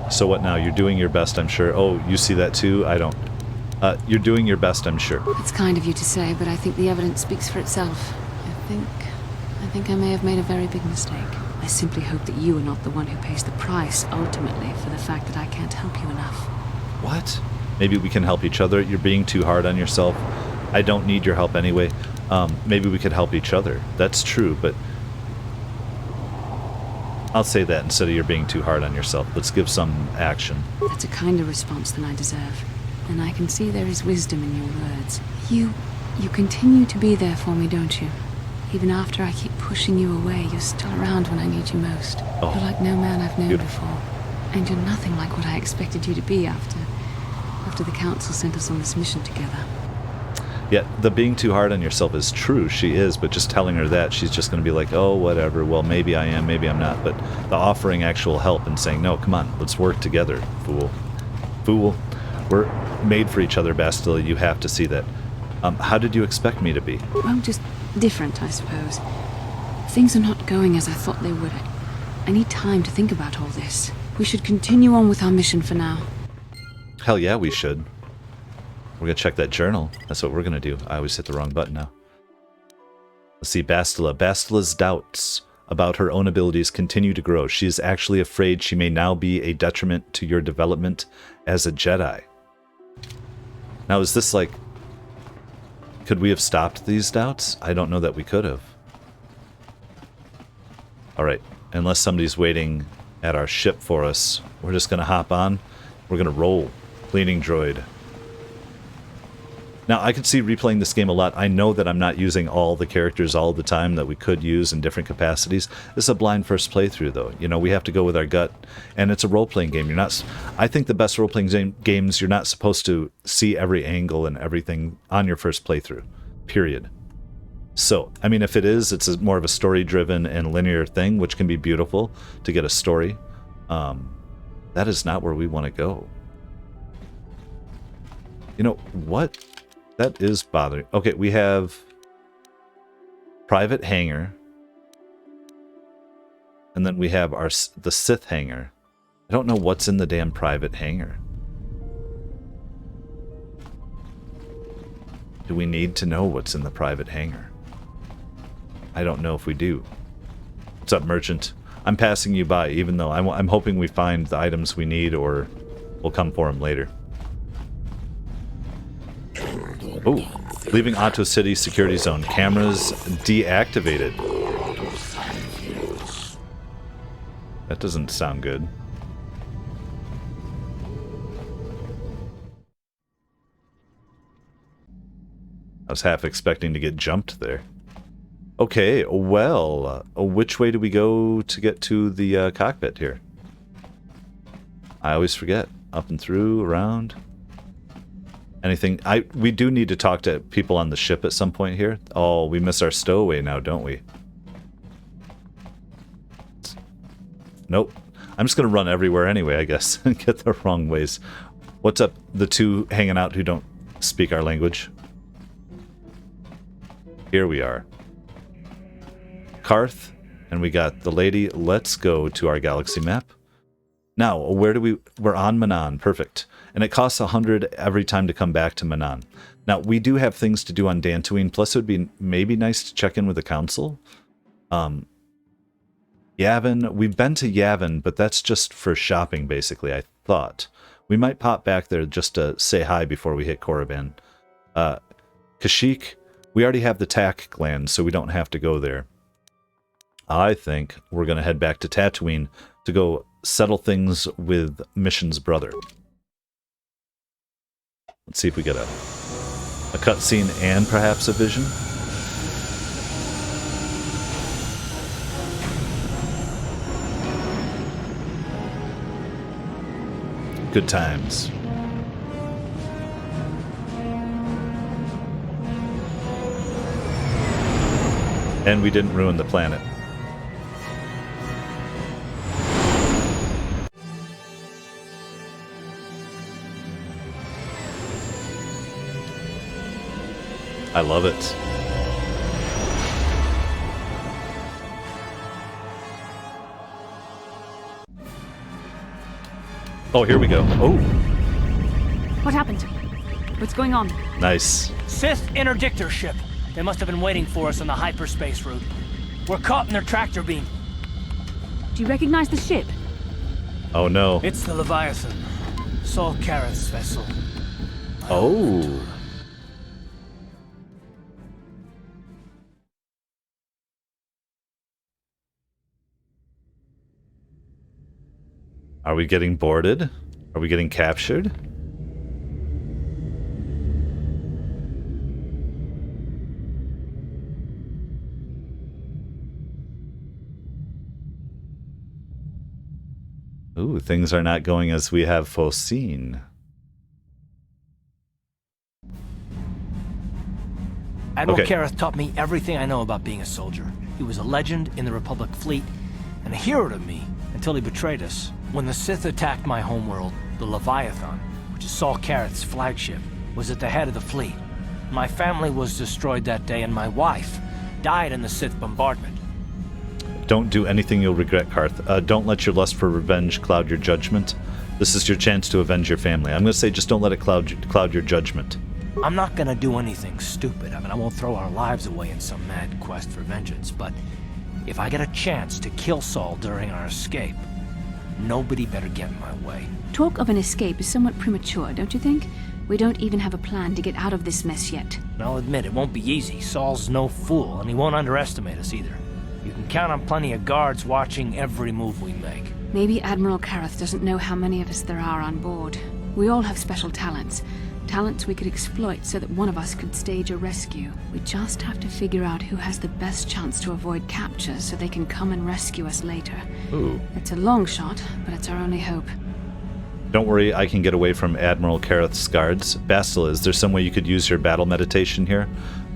So what now? You're doing your best, I'm sure. Oh, you see that too? I don't. You're doing your best, I'm sure. It's kind of you to say, but I think the evidence speaks for itself. I think I may have made a very big mistake. I simply hope that you are not the one who pays the price, ultimately, for the fact that I can't help you enough. What? Maybe we can help each other. You're being too hard on yourself. I don't need your help anyway. Maybe we could help each other. That's true, but I'll say that instead of you're being too hard on yourself. Let's give some action. That's a kinder response than I deserve. And I can see there is wisdom in your words. You continue to be there for me, don't you? Even after I keep pushing you away, you're still around when I need you most. Oh, you're like no man I've known beautiful. before. And you're nothing like what I expected you to be after the Council sent us on this mission together. Yeah, the being too hard on yourself is true, she is, but just telling her that, she's just going to be like, oh, whatever, well, maybe I am, maybe I'm not. But the offering actual help and saying, no, come on, let's work together, fool. Fool. We're made for each other, Bastila, you have to see that. How did you expect me to be? Well, just different, I suppose. Things are not going as I thought they would. I need time to think about all this. We should continue on with our mission for now. Hell yeah, we should. We're gonna check that journal. That's what we're gonna do. I always hit the wrong button now. Let's see, Bastila. Bastila's doubts about her own abilities continue to grow. She is actually afraid she may now be a detriment to your development as a Jedi. Now, is this like... Could we have stopped these doubts? I don't know that we could have. Alright, unless somebody's waiting at our ship for us, we're just gonna hop on. We're gonna roll. Cleaning droid. Now, I could see replaying this game a lot. I know that I'm not using all the characters all the time that we could use in different capacities. This is a blind first playthrough, though. You know, we have to go with our gut, and it's a role-playing game. You're not... I think the best role-playing games, you're not supposed to see every angle and everything on your first playthrough. Period. So, I mean, if it is, it's more of a story-driven and linear thing, which can be beautiful to get a story. That is not where we want to go. You know, what... That is bothering. Okay, we have private hangar, and then we have the Sith hangar. I don't know what's in the damn private hangar. Do we need to know what's in the private hangar? I don't know if we do. What's up, merchant? I'm passing you by, even though I'm hoping we find the items we need, or we'll come for them later. Oh, leaving Ahto City security zone. Cameras deactivated. That doesn't sound good. I was half expecting to get jumped there. Okay, well, which way do we go to get to the cockpit here? I always forget. Up and through, around... Anything? We do need to talk to people on the ship at some point here. Oh, we miss our stowaway now, don't we? Nope. I'm just gonna run everywhere anyway, I guess, and get the wrong ways. What's up, the two hanging out who don't speak our language? Here we are. Karth, and we got the lady. Let's go to our galaxy map. Now, where do we... We're on Mannan. Perfect. And it costs 100 every time to come back to Mannan. Now, we do have things to do on Dantooine, plus it would be maybe nice to check in with the council. Yavin, we've been to Yavin, but that's just for shopping, basically, I thought. We might pop back there just to say hi before we hit Korriban. Kashyyyk, we already have the Tac gland, so we don't have to go there. I think we're going to head back to Tatooine to go settle things with Mission's brother. Let's see if we get a cutscene and perhaps a vision. Good times. And we didn't ruin the planet. I love it. Oh, here we go. Oh. What happened? What's going on? Nice. Sith interdictor ship. They must have been waiting for us on the hyperspace route. We're caught in their tractor beam. Do you recognize the ship? Oh no. It's the Leviathan. Saul Karath's vessel. Oh. Are we getting boarded? Are we getting captured? Ooh, things are not going as we have foreseen. Admiral Okay. Kareth taught me everything I know about being a soldier. He was a legend in the Republic fleet, and a hero to me until he betrayed us. When the Sith attacked my homeworld, the Leviathan, which is Saul Kareth's flagship, was at the head of the fleet. My family was destroyed that day, and my wife died in the Sith bombardment. Don't do anything you'll regret, Karth. Don't let your lust for revenge cloud your judgment. This is your chance to avenge your family. I'm going to say just don't let it cloud your judgment. I'm not gonna do anything stupid. I won't throw our lives away in some mad quest for vengeance, but if I get a chance to kill Saul during our escape, nobody better get in my way. Talk of an escape is somewhat premature, don't you think? We don't even have a plan to get out of this mess yet. And I'll admit, it won't be easy. Saul's no fool, and he won't underestimate us either. You can count on plenty of guards watching every move we make. Maybe Admiral Kareth doesn't know how many of us there are on board. We all have special talents. Talents we could exploit so that one of us could stage a rescue. We just have to figure out who has the best chance to avoid capture so they can come and rescue us later. Ooh. It's a long shot, but it's our only hope. Don't worry, I can get away from Admiral Kareth's guards. Bastila, is there some way you could use your battle meditation here?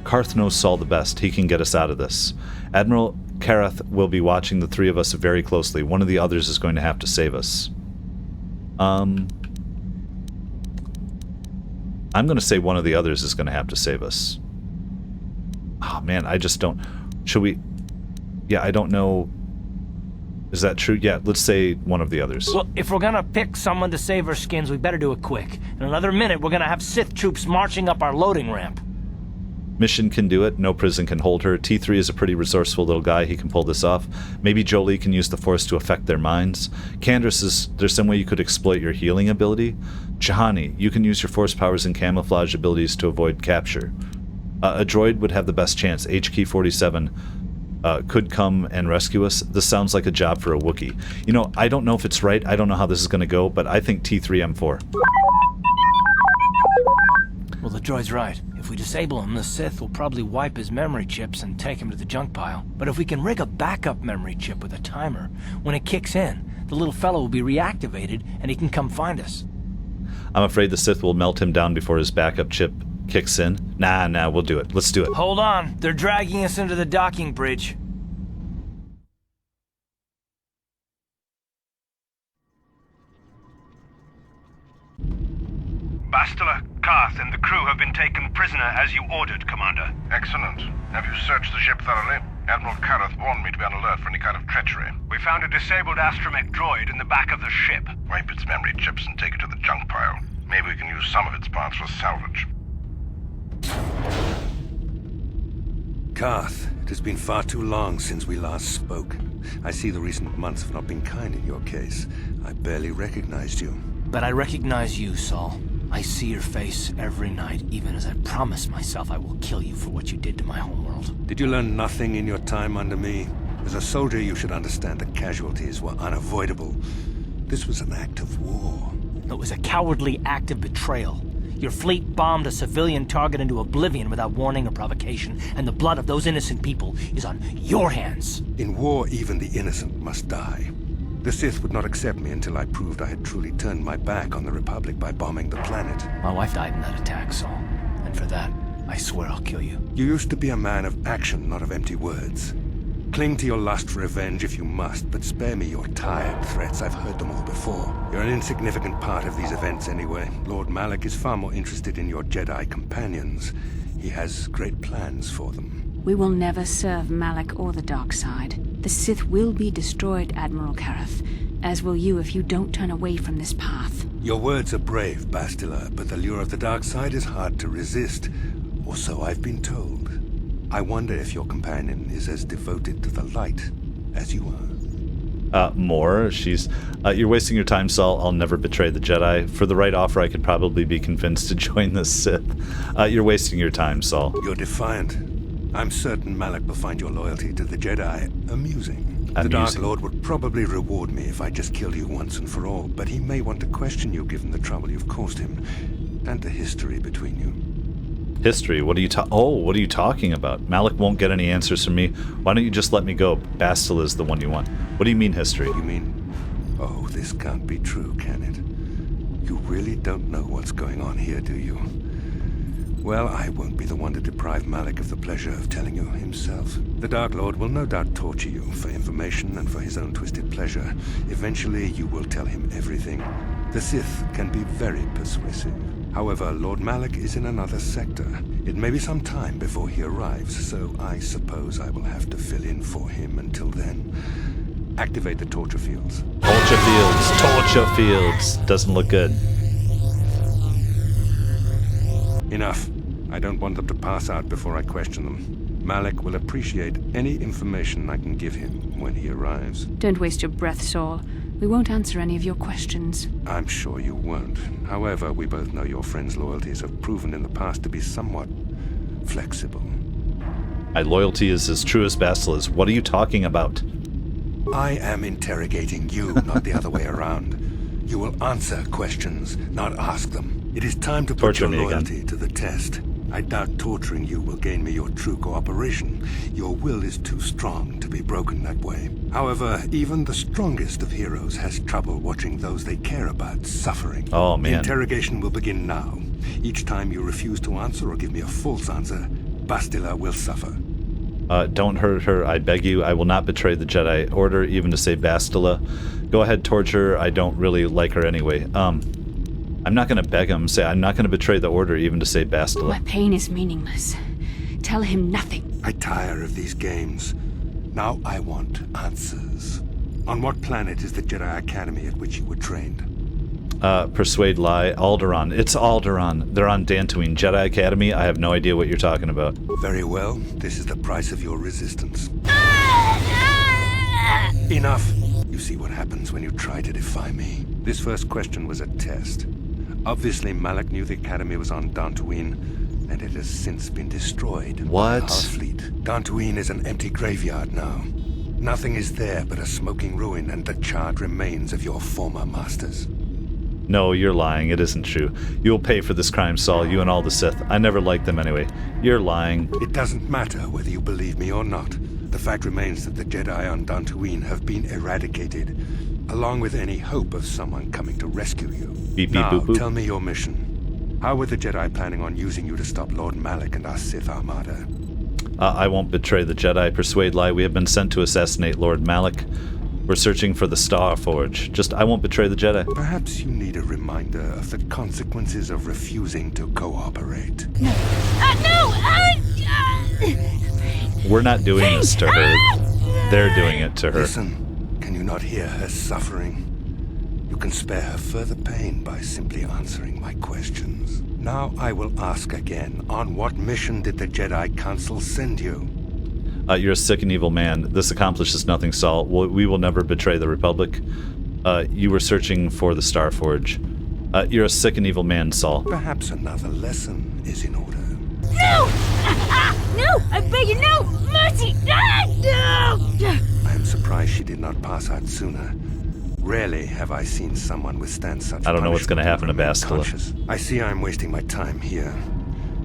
Karth knows Saul the best. He can get us out of this. Admiral Kareth will be watching the three of us very closely. One of the others is going to have to save us. I'm going to say one of the others is going to have to save us. Oh, man, I just don't... Should we... Yeah, I don't know... Is that true? Yeah, let's say one of the others. Well, if we're gonna pick someone to save our skins, we better do it quick. In another minute, we're gonna have Sith troops marching up our loading ramp. Mission can do it. No prison can hold her. T3 is a pretty resourceful little guy. He can pull this off. Maybe Jolie can use the Force to affect their minds. Candace, there's some way you could exploit your healing ability. Chihani, you can use your Force powers and camouflage abilities to avoid capture. A droid would have the best chance. HK-47 could come and rescue us. This sounds like a job for a Wookiee. You know, I don't know if it's right. I don't know how this is going to go, but I think T3M4. Well, the droid's right. If we disable him, the Sith will probably wipe his memory chips and take him to the junk pile. But if we can rig a backup memory chip with a timer, when it kicks in, the little fellow will be reactivated and he can come find us. I'm afraid the Sith will melt him down before his backup chip kicks in. Nah, we'll do it. Let's do it. Hold on. They're dragging us into the docking bridge. Bastila, Karth, and the crew have been taken prisoner as you ordered, Commander. Excellent. Have you searched the ship thoroughly? Admiral Kareth warned me to be on alert for any kind of treachery. We found a disabled astromech droid in the back of the ship. Wipe its memory chips and take it to the junk pile. Maybe we can use some of its parts for salvage. Karth, it has been far too long since we last spoke. I see the recent months have not been kind in your case. I barely recognized you. But I recognize you, Saul. I see your face every night, even as I promise myself I will kill you for what you did to my homeworld. Did you learn nothing in your time under me? As a soldier, you should understand that casualties were unavoidable. This was an act of war. It was a cowardly act of betrayal. Your fleet bombed a civilian target into oblivion without warning or provocation, and the blood of those innocent people is on your hands. In war, even the innocent must die. The Sith would not accept me until I proved I had truly turned my back on the Republic by bombing the planet. My wife died in that attack, Saul. And for that, I swear I'll kill you. You used to be a man of action, not of empty words. Cling to your lust for revenge if you must, but spare me your tired threats. I've heard them all before. You're an insignificant part of these events anyway. Lord Malak is far more interested in your Jedi companions. He has great plans for them. We will never serve Malak or the dark side. The Sith will be destroyed, Admiral Kareth, as will you if you don't turn away from this path. Your words are brave, Bastila, but the lure of the dark side is hard to resist. Or so I've been told. I wonder if your companion is as devoted to the light as you are. More. She's... you're wasting your time, Saul. I'll never betray the Jedi. For the right offer, I could probably be convinced to join the Sith. You're wasting your time, Saul. You're defiant. I'm certain Malak will find your loyalty to the Jedi amusing. The Dark Lord would probably reward me if I just killed you once and for all, but he may want to question you given the trouble you've caused him, and the history between you. History? What are you what are you talking about? Malak won't get any answers from me. Why don't you just let me go? Bastila is the one you want. What do you mean, history? You mean... Oh, this can't be true, can it? You really don't know what's going on here, do you? Well, I won't be the one to deprive Malik of the pleasure of telling you himself. The Dark Lord will no doubt torture you for information and for his own twisted pleasure. Eventually, you will tell him everything. The Sith can be very persuasive. However, Lord Malik is in another sector. It may be some time before he arrives, so I suppose I will have to fill in for him until then. Activate the torture fields. Torture fields. Torture fields. Doesn't look good. Enough. I don't want them to pass out before I question them. Malik will appreciate any information I can give him when he arrives. Don't waste your breath, Saul. We won't answer any of your questions. I'm sure you won't. However, we both know your friend's loyalties have proven in the past to be somewhat flexible. My loyalty is as true as Bastila's. What are you talking about? I am interrogating you, not the other way around. You will answer questions, not ask them. It is time to put your loyalty to the test. I doubt torturing you will gain me your true cooperation. Your will is too strong to be broken that way. However, even the strongest of heroes has trouble watching those they care about suffering. Oh, man. The interrogation will begin now. Each time you refuse to answer or give me a false answer, Bastila will suffer. Don't hurt her, I beg you. I will not betray the Jedi Order, even to save Bastila. Go ahead, torture her. I don't really like her anyway. I'm not going to beg him. Say, I'm not going to betray the Order, even to save Bastila. My pain is meaningless. Tell him nothing. I tire of these games. Now I want answers. On what planet is the Jedi Academy at which you were trained? Persuade, lie, Alderaan. It's Alderaan. They're on Dantooine. Jedi Academy? I have no idea what you're talking about. Very well. This is the price of your resistance. Enough! You see what happens when you try to defy me. This first question was a test. Obviously, Malik knew the Academy was on Dantooine, and it has since been destroyed. What? By our fleet. Dantooine is an empty graveyard now. Nothing is there but a smoking ruin and the charred remains of your former masters. No, you're lying. It isn't true. You'll pay for this crime, Saul, you and all the Sith. I never liked them anyway. You're lying. It doesn't matter whether you believe me or not. The fact remains that the Jedi on Dantooine have been eradicated, along with any hope of someone coming to rescue you. Beep, beep, now, boop, boop. Tell me your mission. How were the Jedi planning on using you to stop Lord Malik and our Sith Armada? I won't betray the Jedi. Persuade, lie. We have been sent to assassinate Lord Malik. We're searching for the Star Forge. Just, I won't betray the Jedi. Perhaps you need a reminder of the consequences of refusing to cooperate. No! We're not doing this to her. They're doing it to her. Listen, can you not hear her suffering? You can spare her further pain by simply answering my questions. Now I will ask again, on what mission did the Jedi Council send you? You're a sick and evil man. This accomplishes nothing, Saul. We will never betray the Republic. You were searching for the Star Forge. You're a sick and evil man, Saul. Perhaps another lesson is in order. No! No! I beg you, no! Mercy! No! I am surprised she did not pass out sooner. Rarely have I seen someone withstand such I don't know what's going to happen to Bastila. I see I'm wasting my time here.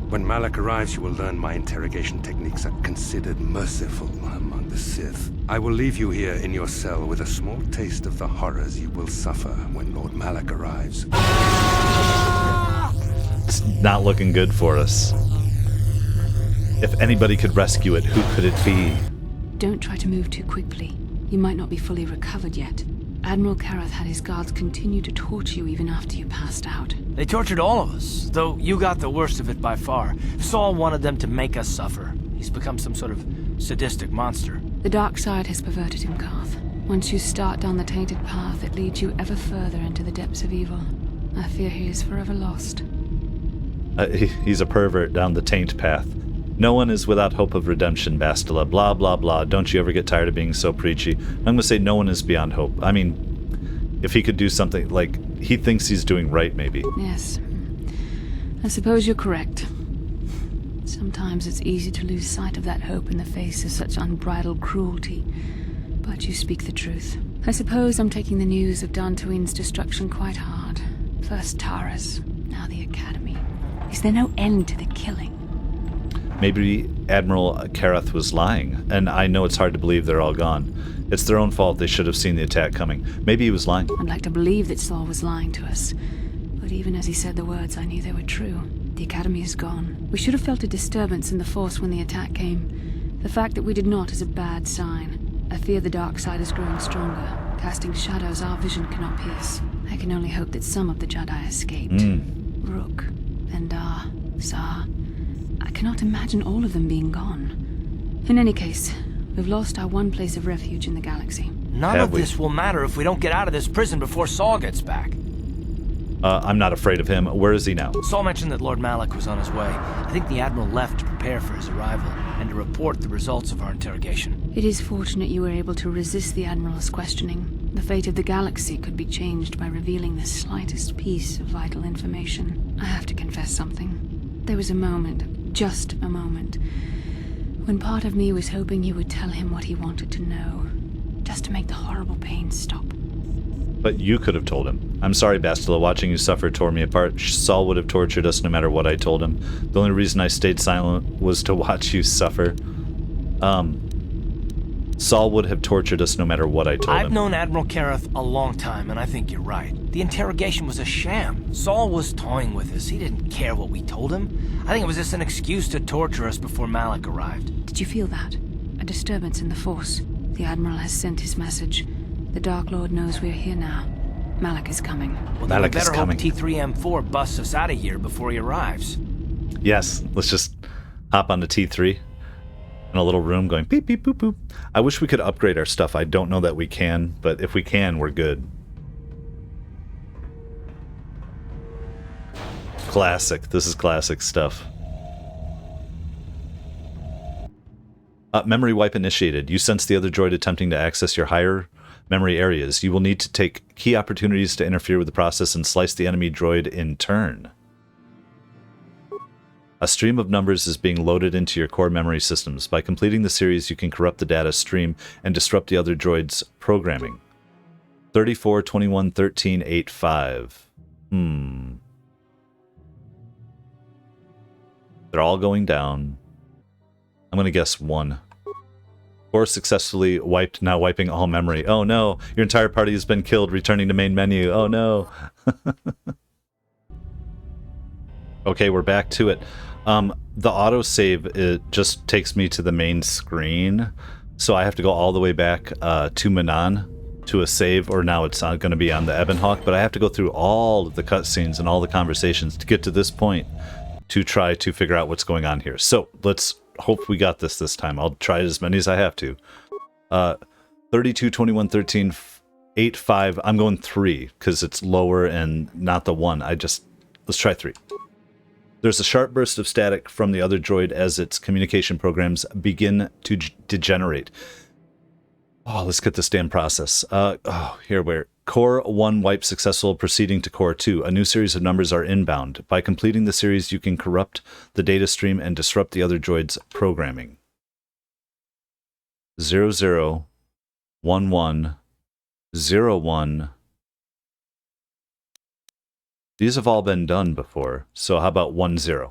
When Malik arrives, you will learn my interrogation techniques are considered merciful among the Sith. I will leave you here in your cell with a small taste of the horrors you will suffer when Lord Malik arrives. It's not looking good for us. If anybody could rescue it, who could it be? Don't try to move too quickly. You might not be fully recovered yet. Admiral Karath had his guards continue to torture you even after you passed out. They tortured all of us, though you got the worst of it by far. Saul wanted them to make us suffer. He's become some sort of sadistic monster. The dark side has perverted him, Karth. Once you start down the tainted path, it leads you ever further into the depths of evil. I fear he is forever lost. He's a pervert down the taint path. No one is without hope of redemption, Bastila. Blah, blah, blah. Don't you ever get tired of being so preachy? I'm going to say no one is beyond hope. I mean, if he could do something, like, he thinks he's doing right, maybe. Yes. I suppose you're correct. Sometimes it's easy to lose sight of that hope in the face of such unbridled cruelty. But you speak the truth. I suppose I'm taking the news of Dantooine's destruction quite hard. First Taras, now the Academy. Is there no end to the killing? Maybe Admiral Karath was lying, and I know it's hard to believe they're all gone. It's their own fault. They should have seen the attack coming. Maybe he was lying. I'd like to believe that Saul was lying to us. But even as he said the words, I knew they were true. The Academy is gone. We should have felt a disturbance in the Force when the attack came. The fact that we did not is a bad sign. I fear the dark side is growing stronger, casting shadows our vision cannot pierce. I can only hope that some of the Jedi escaped. Rook, Endar, Zar. I cannot imagine all of them being gone. In any case, we've lost our one place of refuge in the galaxy. None of this will matter if we don't get out of this prison before Saul gets back. I'm not afraid of him. Where is he now? Saul mentioned that Lord Malak was on his way. I think the Admiral left to prepare for his arrival and to report the results of our interrogation. It is fortunate you were able to resist the Admiral's questioning. The fate of the galaxy could be changed by revealing the slightest piece of vital information. I have to confess something. There was a moment, just a moment, when part of me was hoping you would tell him what he wanted to know, just to make the horrible pain stop. But you could have told him. I'm sorry, Bastila. Watching you suffer tore me apart. Saul would have tortured us no matter what I told him. The only reason I stayed silent was to watch you suffer. Saul would have tortured us no matter what I told him. I've known Admiral Kareth a long time, and I think you're right. The interrogation was a sham. Saul was toying with us. He didn't care what we told him. I think it was just an excuse to torture us before Malak arrived. Did you feel that? A disturbance in the Force. The Admiral has sent his message. The Dark Lord knows we're here now. Malak is coming. Well, then we better hope T3M4 busts us out of here before he arrives. Yes, let's just hop onto T3 in a little room going beep, beep, boop, boop. I wish we could upgrade our stuff. I don't know that we can, but if we can, we're good. Classic. This is classic stuff. Memory wipe initiated. You sense the other droid attempting to access your higher memory areas. You will need to take key opportunities to interfere with the process and slice the enemy droid in turn. A stream of numbers is being loaded into your core memory systems. By completing the series, you can corrupt the data stream and disrupt the other droid's programming. 34, 21, 13, 8, 5. They're all going down. I'm going to guess 1. Or successfully wiped, now wiping all memory. Oh no, your entire party has been killed, returning to main menu. Oh no. Okay, we're back to it. The autosave, it just takes me to the main screen. So I have to go all the way back to Mannan to a save, or now it's not going to be on the Ebonhawk, but I have to go through all of the cutscenes and all the conversations to get to this point to try to figure out what's going on here. So let's hope we got this time. I'll try as many as I have to. 32, 21, 13, 8, 5. I'm going 3 because it's lower and not the 1. Let's try 3. There's a sharp burst of static from the other droid as its communication programs begin to degenerate. Oh, let's get this damn process. Here we're Core 1 wipe successful, proceeding to Core 2. A new series of numbers are inbound. By completing the series, you can corrupt the data stream and disrupt the other droid's programming. 00, 11, 01. These have all been done before, so how about 10?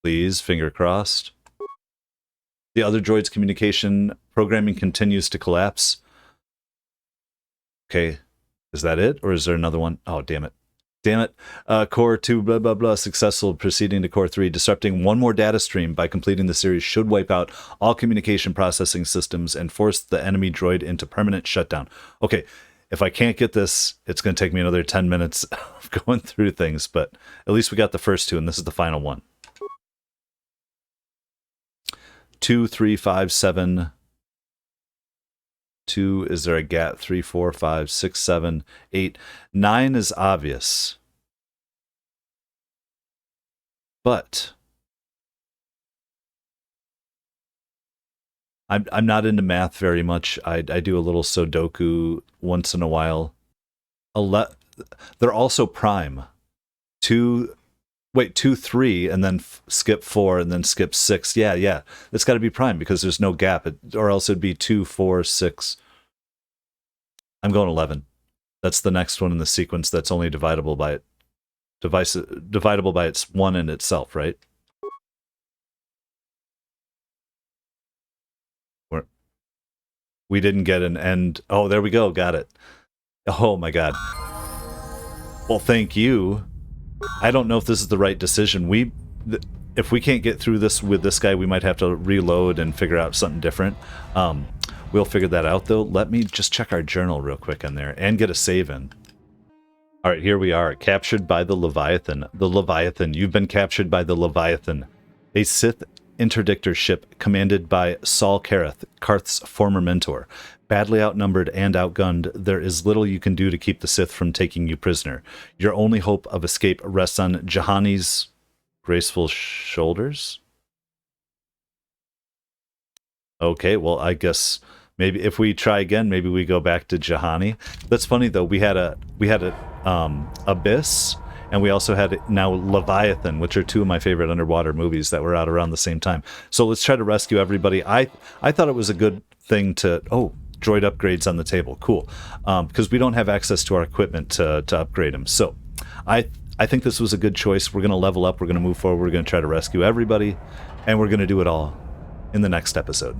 Please, finger crossed. The other droid's communication programming continues to collapse. Okay. Is that it, or is there another one? Oh, damn it. Damn it. Core 2, blah, blah, blah, successful, proceeding to Core 3. Disrupting one more data stream by completing the series should wipe out all communication processing systems and force the enemy droid into permanent shutdown. Okay, if I can't get this, it's going to take me another 10 minutes of going through things, but at least we got the first 2, and this is the final one. 2, 3, 5, 7... 2, is there a gap? 3, 4, 5, 6, 7, 8. 9 is obvious. But I'm not into math very much. I do a little Sudoku once in a while. They're also prime. 2, 3, and then skip 4, and then skip 6. Yeah. It's got to be prime because there's no gap, or else it'd be 2, 4, 6. I'm going 11. That's the next one in the sequence that's only divisible by its 1 in itself, right? We didn't get an end. Oh, there we go. Got it. Oh my god. Well, thank you. I don't know if this is the right decision. If we can't get through this with this guy, we might have to reload and figure out something different. We'll figure that out, though. Let me just check our journal real quick on there and get a save in. All right, here we are. Captured by the Leviathan. The Leviathan. You've been captured by the Leviathan. A Sith interdictor ship commanded by Saul Kareth, Karth's former mentor. Badly outnumbered and outgunned, there is little you can do to keep the Sith from taking you prisoner. Your only hope of escape rests on Jahani's graceful shoulders? Okay, well, I guess maybe if we try again, maybe we go back to Jahani. That's funny though. We had a Abyss, and we also had now Leviathan, which are two of my favorite underwater movies that were out around the same time. So let's try to rescue everybody. I thought it was a good thing to droid upgrades on the table. Cool, because we don't have access to our equipment to upgrade them. So I think this was a good choice. We're going to level up. We're going to move forward. We're going to try to rescue everybody, and we're going to do it all in the next episode.